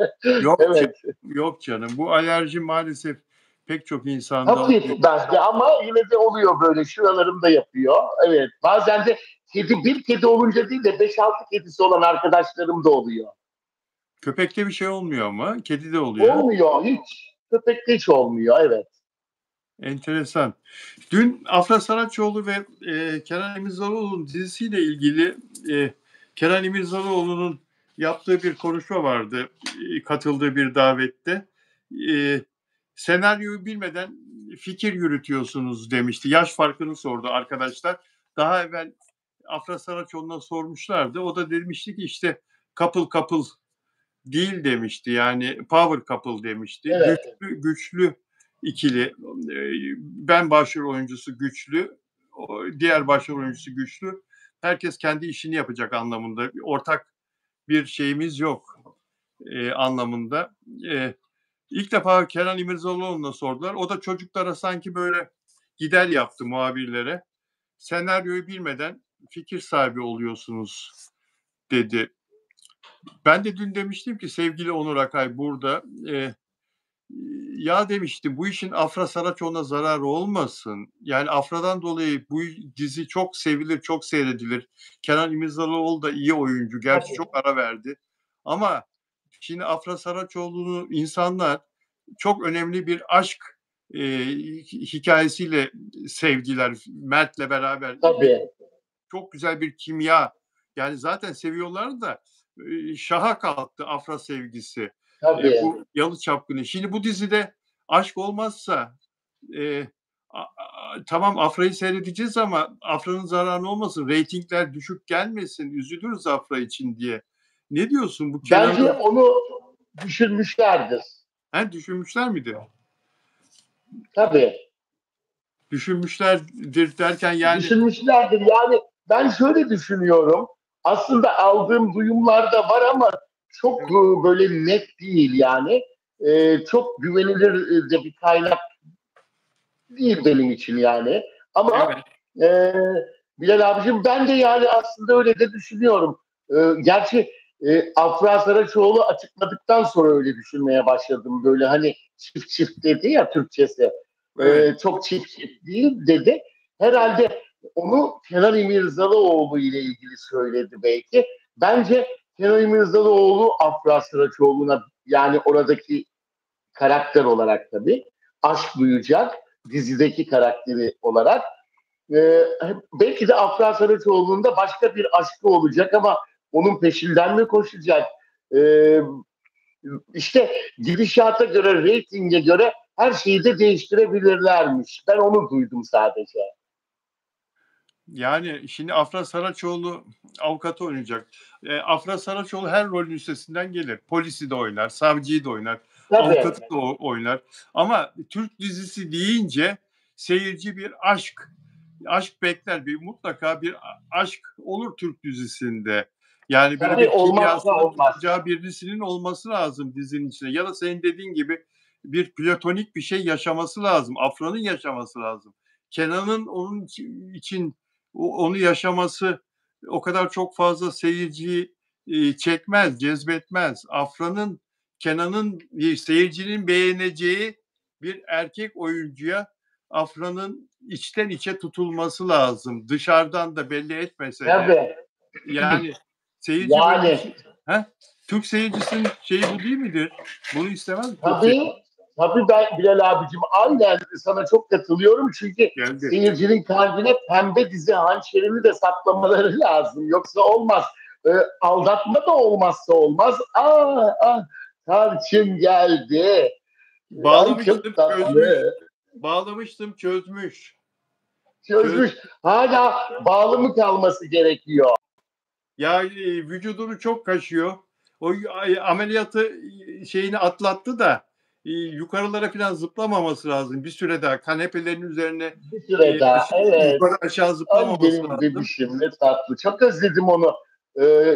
yok canım, Evet. yok canım. Bu alerji maalesef pek çok insanda oluyor. Hafif bende ama yine de oluyor böyle. Şuralarım da yapıyor. Evet. Bazen de bir kedi olunca değil de beş altı kedisi olan arkadaşlarım da oluyor. Köpekte bir şey olmuyor ama kedide oluyor. Olmuyor hiç. Köpekte hiç olmuyor. Evet. Enteresan. Dün Afra Saraçoğlu ve Kenan İmirzalıoğlu'nun dizisiyle ilgili Kenan İmirzalıoğlu'nun yaptığı bir konuşma vardı. Katıldığı bir davette. E, Senaryoyu bilmeden fikir yürütüyorsunuz demişti. Yaş farkını sordu arkadaşlar. Daha evvel Afra Saraçoğlu'na sormuşlardı. O da demişti ki işte couple değil demişti. Yani power couple demişti. Evet. Güçlü ikili. Ben başrol oyuncusu güçlü, diğer başrol oyuncusu güçlü. Herkes kendi işini yapacak anlamında. Ortak bir şeyimiz yok anlamında. İlk defa Kenan İmirzalıoğlu'na sordular. O da çocuklara sanki böyle gider yaptı muhabirlere. Senaryoyu bilmeden fikir sahibi oluyorsunuz dedi. Ben de dün demiştim ki sevgili Onur Akay burada ya demiştim bu işin Afra Saraçoğlu'na zararı olmasın. Yani Afra'dan dolayı bu dizi çok sevilir, çok seyredilir. Kenan İmirzalıoğlu da iyi oyuncu. Gerçi Tabii. çok ara verdi. Ama şimdi Afra Saraçoğlu'nu insanlar çok önemli bir aşk e, hikayesiyle sevdiler. Mert'le beraber Tabii. çok güzel bir kimya. Yani zaten seviyorlar da şaha kalktı Afra sevgisi. Tabii. Bu Yalı Çapkını. Şimdi bu dizide aşk olmazsa tamam Afra'yı seyredeceğiz ama Afra'nın zararı olmasın. Reytingler düşük gelmesin. Üzülürüz Afra için diye. Ne diyorsun bu Bence Kenan'ın? onu düşünmüşlerdir. Düşünmüşler midir? Tabii. Düşünmüşlerdir derken yani Düşünmüşlerdir. Yani ben şöyle düşünüyorum. Aslında aldığım duyumlar da var ama çok evet, böyle net değil yani. Çok güvenilir de bir kaynak değil benim için yani. Ama evet, e, Bilal abicim ben de yani aslında öyle de düşünüyorum. Gerçi Afra Saraçoğlu açıkladıktan sonra öyle düşünmeye başladım. Böyle hani çift çift dedi ya Türkçesi. evet. Çok çift çift değil dedi. Herhalde onu Kenan İmirzalıoğlu ile ilgili söyledi belki. Bence Kenan İmirzalıoğlu Afra Saraçoğlu'na yani oradaki karakter olarak tabii aşk duyacak dizideki karakteri olarak. Belki de Afra Saraçoğlu'nda başka bir aşkı olacak ama onun peşinden mi koşacak? Ee, işte gidişata göre, reytinge göre her şeyi de değiştirebilirlermiş. Ben onu duydum sadece. Yani şimdi Afra Saraçoğlu avukatı oynayacak. Afra Saraçoğlu her rolün üstesinden gelir. Polisi de oynar, savcıyı da oynar. Tabii. avukatı da oynar. Ama Türk dizisi deyince seyirci bir aşk bekler. Mutlaka bir aşk olur Türk dizisinde. Yani böyle Tabii bir olmazsa kimyasının olmaz. tutacağı birisinin olması lazım dizinin içinde. Ya da senin dediğin gibi bir platonik bir şey yaşaması lazım. Afra'nın yaşaması lazım. Kenan'ın onun için onu yaşaması o kadar çok fazla seyirciyi çekmez, cezbetmez. Kenan'ın seyircinin beğeneceği bir erkek oyuncuya Afra'nın içten içe tutulması lazım. Dışarıdan da belli etmese de. Tabii. Yani seyirci böyle bir Yani şey. He? Türk seyircisinin şeyi bu değil midir? Bunu istemez mi Türk seyircisi? tabii ben Bilal abicim aynen sana çok katılıyorum çünkü Geldi. seyircinin kalbine pembe dizi hançerini de saklamaları lazım. Yoksa olmaz. Aldatma da olmazsa olmaz. Tarçın geldi. Ay Bağlamıştım, çok çözmüş. tatlı. Bağlamıştım, çözmüş. Çözmüş. Hala bağlı mı kalması gerekiyor? Ya vücudunu çok kaşıyor. O ameliyatı şeyini atlattı da yukarılara falan zıplamaması lazım. Bir süre daha kanepelerin üzerine Bir süre daha. Evet. yukarı aşağı Ay zıplamaması benim lazım. bebişim ne tatlı. Çok özledim onu.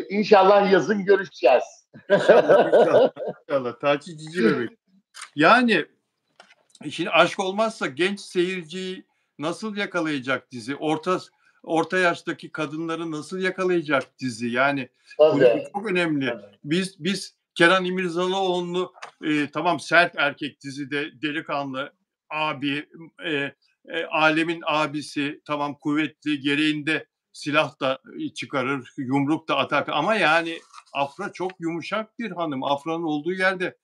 İnşallah yazın görüşeceğiz. İnşallah, inşallah, inşallah. Taçi cici bebek. Yani şimdi aşk olmazsa genç seyirciyi nasıl yakalayacak dizi? Orta yaştaki kadınları nasıl yakalayacak dizi? Yani bu Tabii. çok önemli. Tabii. Biz Kenan İmirzalıoğlu'nu tamam sert erkek dizide delikanlı abi alemin abisi tamam kuvvetli gereğinde silah da çıkarır yumruk da atar ama yani Afra çok yumuşak bir hanım. Afra'nın olduğu yerde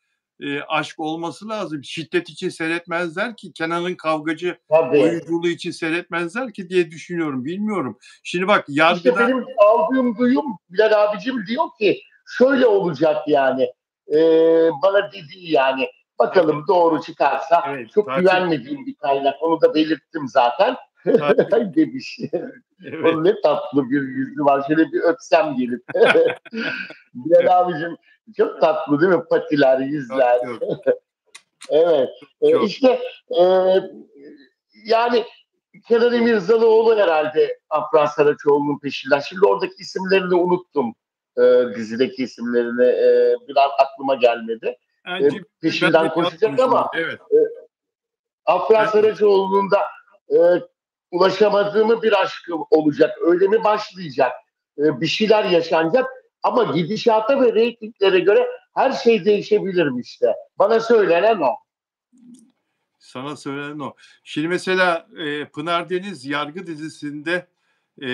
aşk olması lazım. Şiddet için seyretmezler ki Kenan'ın kavgacı Tabii. oyunculuğu için seyretmezler ki diye düşünüyorum. Bilmiyorum. Şimdi bak İşte yargıda benim aldığım duyum Bilal abicim diyor ki şöyle olacak yani. Bana dediği yani. evet, Bakalım doğru çıkarsa evet, çok güvenmediğim bir kaynak. Onu da belirttim zaten. Tatil, Demiş. evet, Onun ne tatlı bir yüzü var. Şöyle bir öpsem gelip. evet, Bilal abicim çok tatlı değil mi? Patiler, çok, yüzler. çok, Evet. çok. İşte yani Kenan İmirzalıoğlu herhalde Afra Saraçoğlu'nun peşinden. Şimdi oradaki isimlerini unuttum. Dizideki isimlerini biraz aklıma gelmedi. Yani, ben de Peşinden koşacak yazmamışım bile. ama Evet, e, Afra ben de. Saraçoğlu'nun da ulaşamadığımı bir aşkı olacak. Öyle mi başlayacak? Bir şeyler yaşanacak. Ama gidişata ve reytinglere göre her şey değişebilirmiş de. Bana söylenen o. Sana söylenen o. Şimdi mesela Pınar Deniz Yargı dizisinde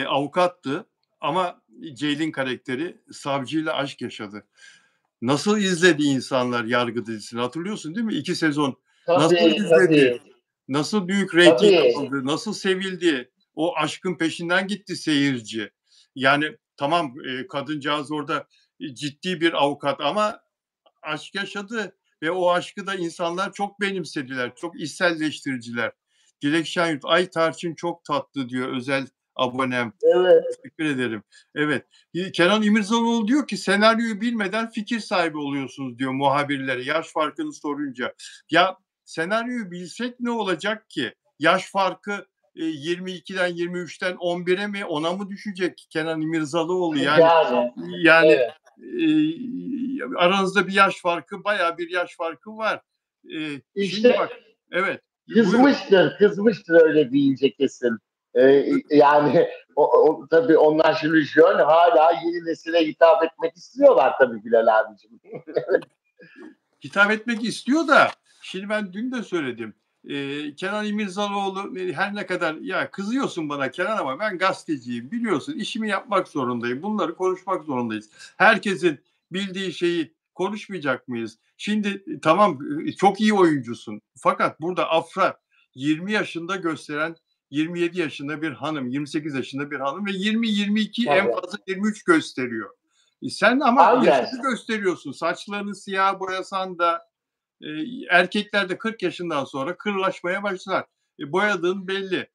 avukattı ama Ceylin karakteri savcıyla aşk yaşadı. Nasıl izledi insanlar Yargı dizisini hatırlıyorsun değil mi? 2 sezon. Nasıl Tabii, izledi? tabii, Nasıl büyük reyting tabii. aldı? Nasıl sevildi? O aşkın peşinden gitti seyirci. Yani tamam kadıncağız orada ciddi bir avukat ama aşk yaşadı ve o aşkı da insanlar çok benimsediler. Çok içselleştiriciler. Dilek Şenyurt, ay Tarçın çok tatlı diyor özel abonem. Evet. Teşekkür ederim. Evet. Kenan İmirzalıoğlu diyor ki senaryoyu bilmeden fikir sahibi oluyorsunuz diyor muhabirlere yaş farkını sorunca. Ya senaryoyu bilsek ne olacak ki? Yaş farkı 22'den 23'ten 11'e mi 10'a mı düşecek Kenan İmirzalıoğlu? Yani, Yani evet. aranızda bir yaş farkı bayağı bir yaş farkı var. Şimdi İşte bak evet buyur. kızmıştır öyle deyince kesin. Yani tabii onlar şimdi jön hala yeni nesile hitap etmek istiyorlar tabii Bilal abicim. Hitap etmek istiyor da şimdi ben dün de söyledim. Kenan İmirzalıoğlu her ne kadar ya kızıyorsun bana Kenan ama ben gazeteciyim biliyorsun işimi yapmak zorundayım. Bunları konuşmak zorundayız. Herkesin bildiği şeyi konuşmayacak mıyız? Şimdi tamam çok iyi oyuncusun. Fakat burada Afra 20 yaşında gösteren 27 yaşında bir hanım, 28 yaşında bir hanım ve 20-22 en Tabii. fazla 23 gösteriyor. Sen ama Aynen. yaşını gösteriyorsun. Saçlarını siyah boyasan da erkekler de 40 yaşından sonra kırlaşmaya başlar. Boyadığın belli.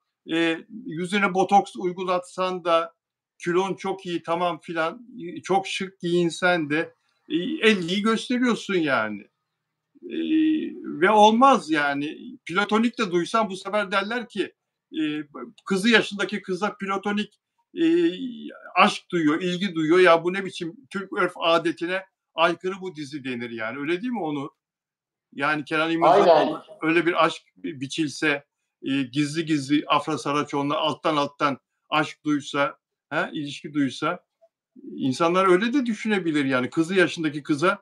Yüzüne botoks uygulatsan da kilon çok iyi tamam filan çok şık giyinsen de 50'yi gösteriyorsun yani. Ve olmaz yani. Platonik de duysam bu sefer derler ki kızı yaşındaki kıza platonik aşk duyuyor, ilgi duyuyor. Ya bu ne biçim Türk örf adetine aykırı bu dizi denir yani. Öyle değil mi onu? Yani Kenan İmirzalıoğlu öyle bir aşk biçilse, gizli gizli Afra Saraçoğlu'na alttan aşk duysa, ilişki duysa, insanlar öyle de düşünebilir yani. Kızı yaşındaki kıza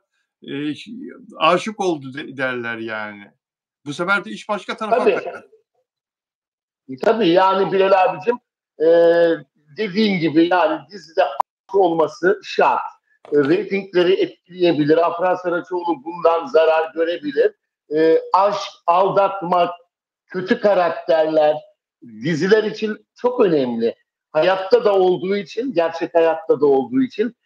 aşık oldu derler yani. Bu sefer de iş başka tarafa kayar. Tabii yani Bilal abicim, dediğin gibi yani dizide aşk olması şart. Reytingleri etkileyebilir. Afra Saraçoğlu bundan zarar görebilir. Aşk, aldatmak, kötü karakterler diziler için çok önemli. Hayatta da olduğu için, gerçek hayatta da olduğu için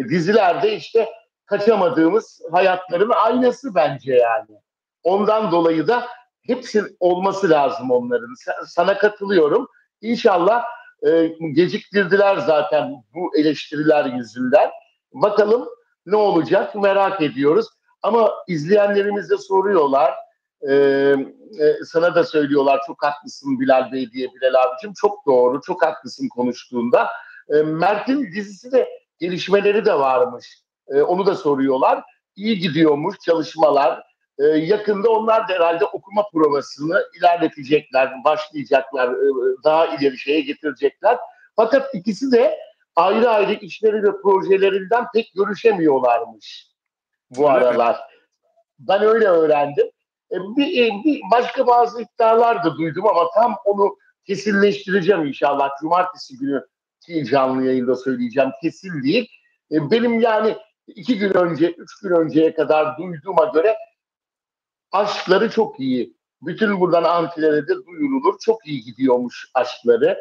dizilerde işte kaçamadığımız hayatların aynası bence yani. Ondan dolayı da hepsi olması lazım onların. Sana katılıyorum. İnşallah geciktirdiler zaten bu eleştiriler yüzünden. Bakalım ne olacak merak ediyoruz. Ama izleyenlerimiz de soruyorlar. Sana da söylüyorlar çok haklısın Bilal Bey diye Bilal abicim. Çok doğru, çok haklısın konuştuğunda. Mert'in dizisi de gelişmeleri de varmış. Onu da soruyorlar. İyi gidiyormuş çalışmalar. Yakında onlar da herhalde okuma provasını ilerletecekler, başlayacaklar, daha ileri şeye getirecekler. Fakat ikisi de ayrı ayrı işleri ve projelerinden pek görüşemiyorlarmış bu aralar. Ben öyle öğrendim. Bir başka bazı iddialar da duydum ama tam onu kesinleştireceğim inşallah. Cumartesi günü ki canlı yayında söyleyeceğim. Kesin değil. Benim yani 2 gün önce, 3 gün önceye kadar duyduğuma göre aşkları çok iyi. Bütün buradan antilere de duyurulur. Çok iyi gidiyormuş aşkları.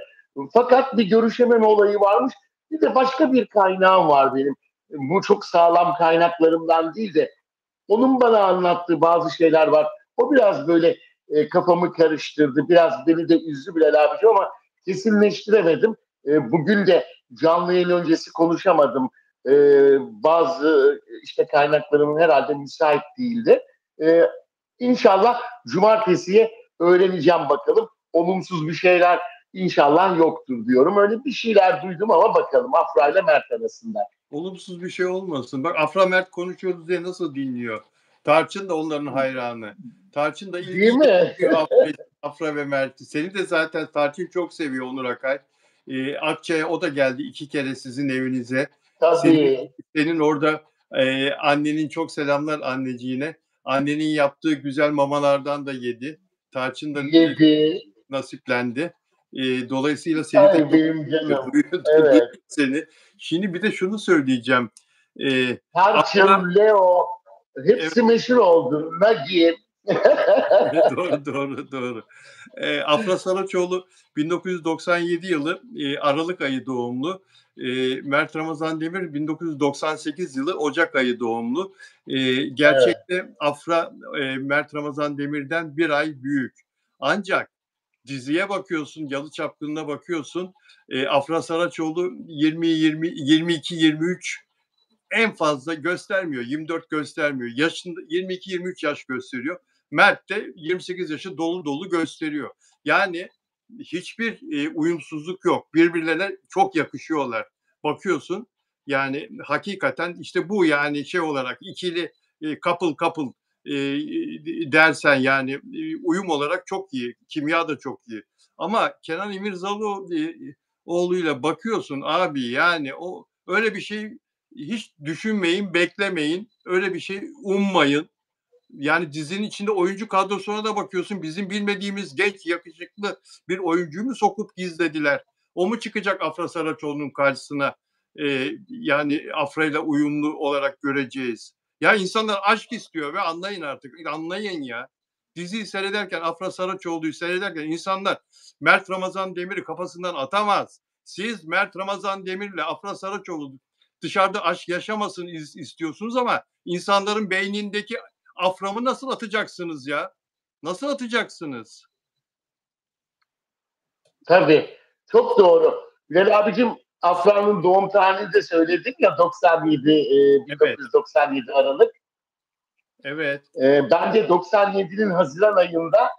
Fakat bir görüşememe olayı varmış. Bir de başka bir kaynağım var benim. Bu çok sağlam kaynaklarımdan değil de onun bana anlattığı bazı şeyler var. O biraz böyle kafamı karıştırdı. Biraz beni de üzdü Bilal abiciğim ama kesinleştiremedim. Bugün de canlı yayın öncesi konuşamadım. Bazı işte kaynaklarımın herhalde müsait değildi. İnşallah cumartesiye öğreneceğim bakalım. Olumsuz bir şeyler inşallah yoktur diyorum. Öyle bir şeyler duydum ama bakalım Afra ile Mert arasında. Olumsuz bir şey olmasın. Bak Afra Mert konuşuyoruz diye nasıl dinliyor. Tarçın da onların hayranı. Tarçın da ilgiyle Afra ve Mert'i. Seni de zaten Tarçın çok seviyor Onur Akay. Akçay'a o da geldi 2 kere sizin evinize. Tabii. Senin orada annenin çok selamlar anneciğine. Annenin yaptığı güzel mamalardan da yedi. Tarçın da nasiplendi. Dolayısıyla seni de benim canım. Evet. seni. Şimdi bir de şunu söyleyeceğim. Tarçın, Leo hepsi meşhur oldu. Nagi. Doğru. Afra Saraçoğlu 1997 yılı Aralık ayı doğumlu. Mert Ramazan Demir 1998 yılı Ocak ayı doğumlu. Gerçekte Afra Mert Ramazan Demir'den 1 ay büyük. Ancak diziye bakıyorsun, Yalı Çapkını'na bakıyorsun. Afra Saraçoğlu 22-23 en fazla göstermiyor. 24 göstermiyor. Yaşında 22-23 yaş gösteriyor. Mert de 28 yaşı dolu gösteriyor. Yani hiçbir uyumsuzluk yok. Birbirlerine çok yakışıyorlar. Bakıyorsun yani hakikaten işte bu yani şey olarak ikili couple dersen yani uyum olarak çok iyi. Kimya da çok iyi. Ama Kenan İmirzalıoğlu'yla bakıyorsun abi yani o öyle bir şey hiç düşünmeyin, beklemeyin. Öyle bir şey ummayın. Yani dizinin içinde oyuncu kadrosuna da bakıyorsun. Bizim bilmediğimiz genç, yakışıklı bir oyuncuyu mu sokup gizlediler? O mu çıkacak Afra Saraçoğlu'nun karşısına? Yani Afra ile uyumlu olarak göreceğiz. Ya insanlar aşk istiyor ve anlayın artık. Anlayın ya. Diziyi seyrederken, Afra Saraçoğlu'yu seyrederken insanlar Mert Ramazan Demir'i kafasından atamaz. Siz Mert Ramazan Demir'le Afra Saraçoğlu dışarıda aşk yaşamasın istiyorsunuz ama insanların beynindeki Afram'ı nasıl atacaksınız ya? Nasıl atacaksınız? Tabii. Çok doğru. Bilal abicim Afra'nın doğum tarihini de söyledik ya 97, 1997 Aralık. Evet. Ben de 97'nin Haziran ayında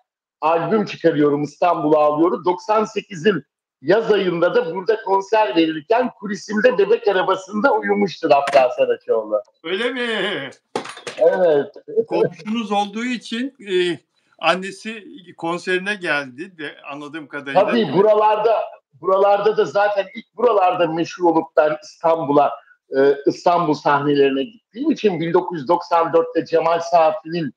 albüm çıkarıyorum, İstanbul'a alıyorum. 98'in yaz ayında da burada konser verirken kulisimde bebek arabasında uyumuştur Afra Saraçoğlu. Öyle mi? Evet. Komşunuz olduğu için annesi konserine geldi de anladığım kadarıyla. Tabii buralarda da zaten ilk buralarda meşhur olup ben İstanbul sahnelerine gittiğim için 1994'te Cemal Saatli'nin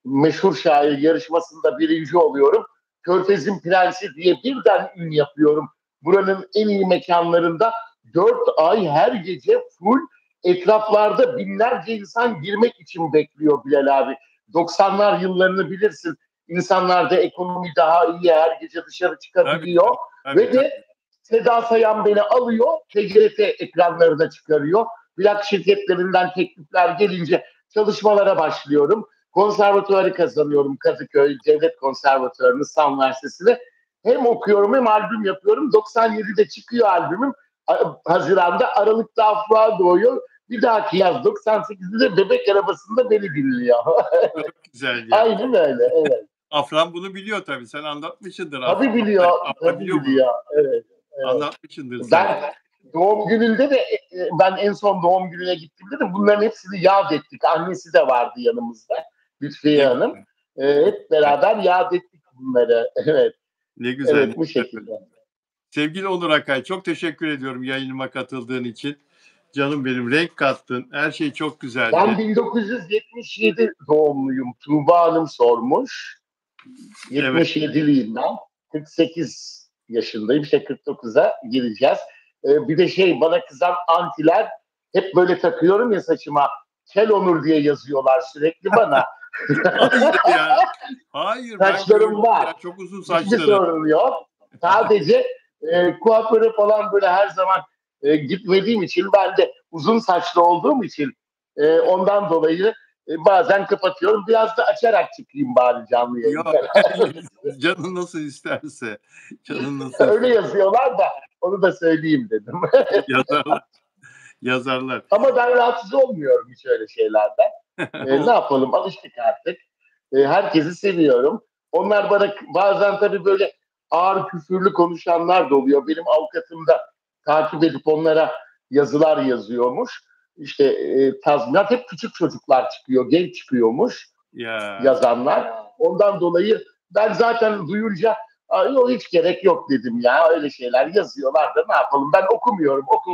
meşhur şair yarışmasında birinci oluyorum. Körfez'in Prensi diye birden ün yapıyorum. Buranın en iyi mekanlarında 4 ay her gece full, etraflarda binlerce insan girmek için bekliyor Bilal abi. 90'lar yıllarını bilirsin. İnsanlarda ekonomi daha iyi, her gece dışarı Tabii, çıkabiliyor. tabii, Ve de Seda Sayan beni alıyor, TGRT ekranlarına çıkarıyor. Plak şirketlerinden teklifler gelince çalışmalara başlıyorum. Konservatuvarı kazanıyorum, Kadıköy Devlet Konservatuvarı'nı, Sam Üniversitesi'ne. Hem okuyorum hem albüm yapıyorum. 97'de çıkıyor albümüm. Haziran'da, Aralık'ta Afra doğuyor. Bir dahaki yaz 98'de bebek arabasında beni dinliyor. çok güzel ya. Aynen öyle, evet. Afran bunu biliyor tabii. Sen anlatmışsındır. Tabii biliyor, tabii biliyor bunu. biliyor. Evet, evet. Anlatmışsındır sen. Ben doğum gününde de ben en son doğum gününe gittiğimde de bunların hepsini yad ettik. Annesi de vardı yanımızda. Lütfiye Hanım. Hep beraber yad ettik bunları. Evet. Ne güzel. Evet, bu şekilde. Sevgili Onur Akay, çok teşekkür ediyorum yayınıma katıldığın için. Canım benim, renk kattın. Her şey çok güzeldi. Ben 1977 doğumluyum. Tuğba Hanım sormuş. 77'liyim ben. 48 yaşındayım. İşte 49'a gireceğiz. Bir de bana kızan antiler, hep böyle takıyorum ya saçıma. Kel Onur diye yazıyorlar sürekli bana. Hayır ya. Hayır. Saçlarım var. Ya, çok uzun Hiçbir saçları. sorun yok. Sadece kuaföre falan böyle her zaman gitmediğim için, ben de uzun saçlı olduğum için ondan dolayı bazen kapatıyorum. Biraz da açarak çıkayım bari canlı yayında. Canın nasıl isterse. Canın nasıl Öyle yazıyorlar da onu da söyleyeyim dedim. Yazarlar. Ama ben rahatsız olmuyorum hiç öyle şeylerden. Ne yapalım, alıştık artık. Herkesi seviyorum. Onlar bana bazen tabii böyle ağır küfürlü konuşanlar da oluyor. Benim avukatım da takip edip onlara yazılar yazıyormuş. İşte tazminat, hep küçük çocuklar çıkıyor, genç çıkıyormuş yazanlar. Ondan dolayı ben zaten duyunca yok, hiç gerek yok dedim ya, öyle şeyler yazıyorlar da ne yapalım, ben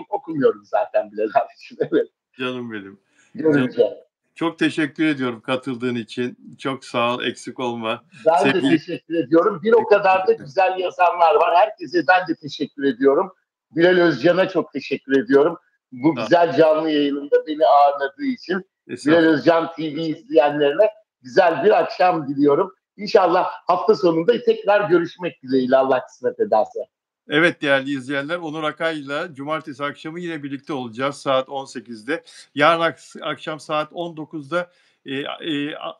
okumuyorum zaten bile için. Evet. Canım benim. Görünce. Çok teşekkür ediyorum katıldığın için. Çok sağ ol, eksik olma. Ben de teşekkür ediyorum. Bir o kadar da güzel yazanlar var. Herkese ben de teşekkür ediyorum. Bilal Özcan'a çok teşekkür ediyorum. Bu güzel canlı yayınında beni ağırladığı için. Bilal Özcan TV izleyenlerine güzel bir akşam diliyorum. İnşallah hafta sonunda tekrar görüşmek dileğiyle, Allah kısmet ederse. Evet değerli izleyenler, Onur Akay'la cumartesi akşamı yine birlikte olacağız saat 18'de. Yarın akşam saat 19'da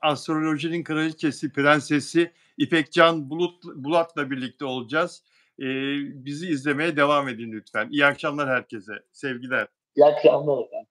astrolojinin kraliçesi, prensesi İpekcan Bulat'la birlikte olacağız. Bizi izlemeye devam edin lütfen. İyi akşamlar herkese. Sevgiler. İyi akşamlar efendim.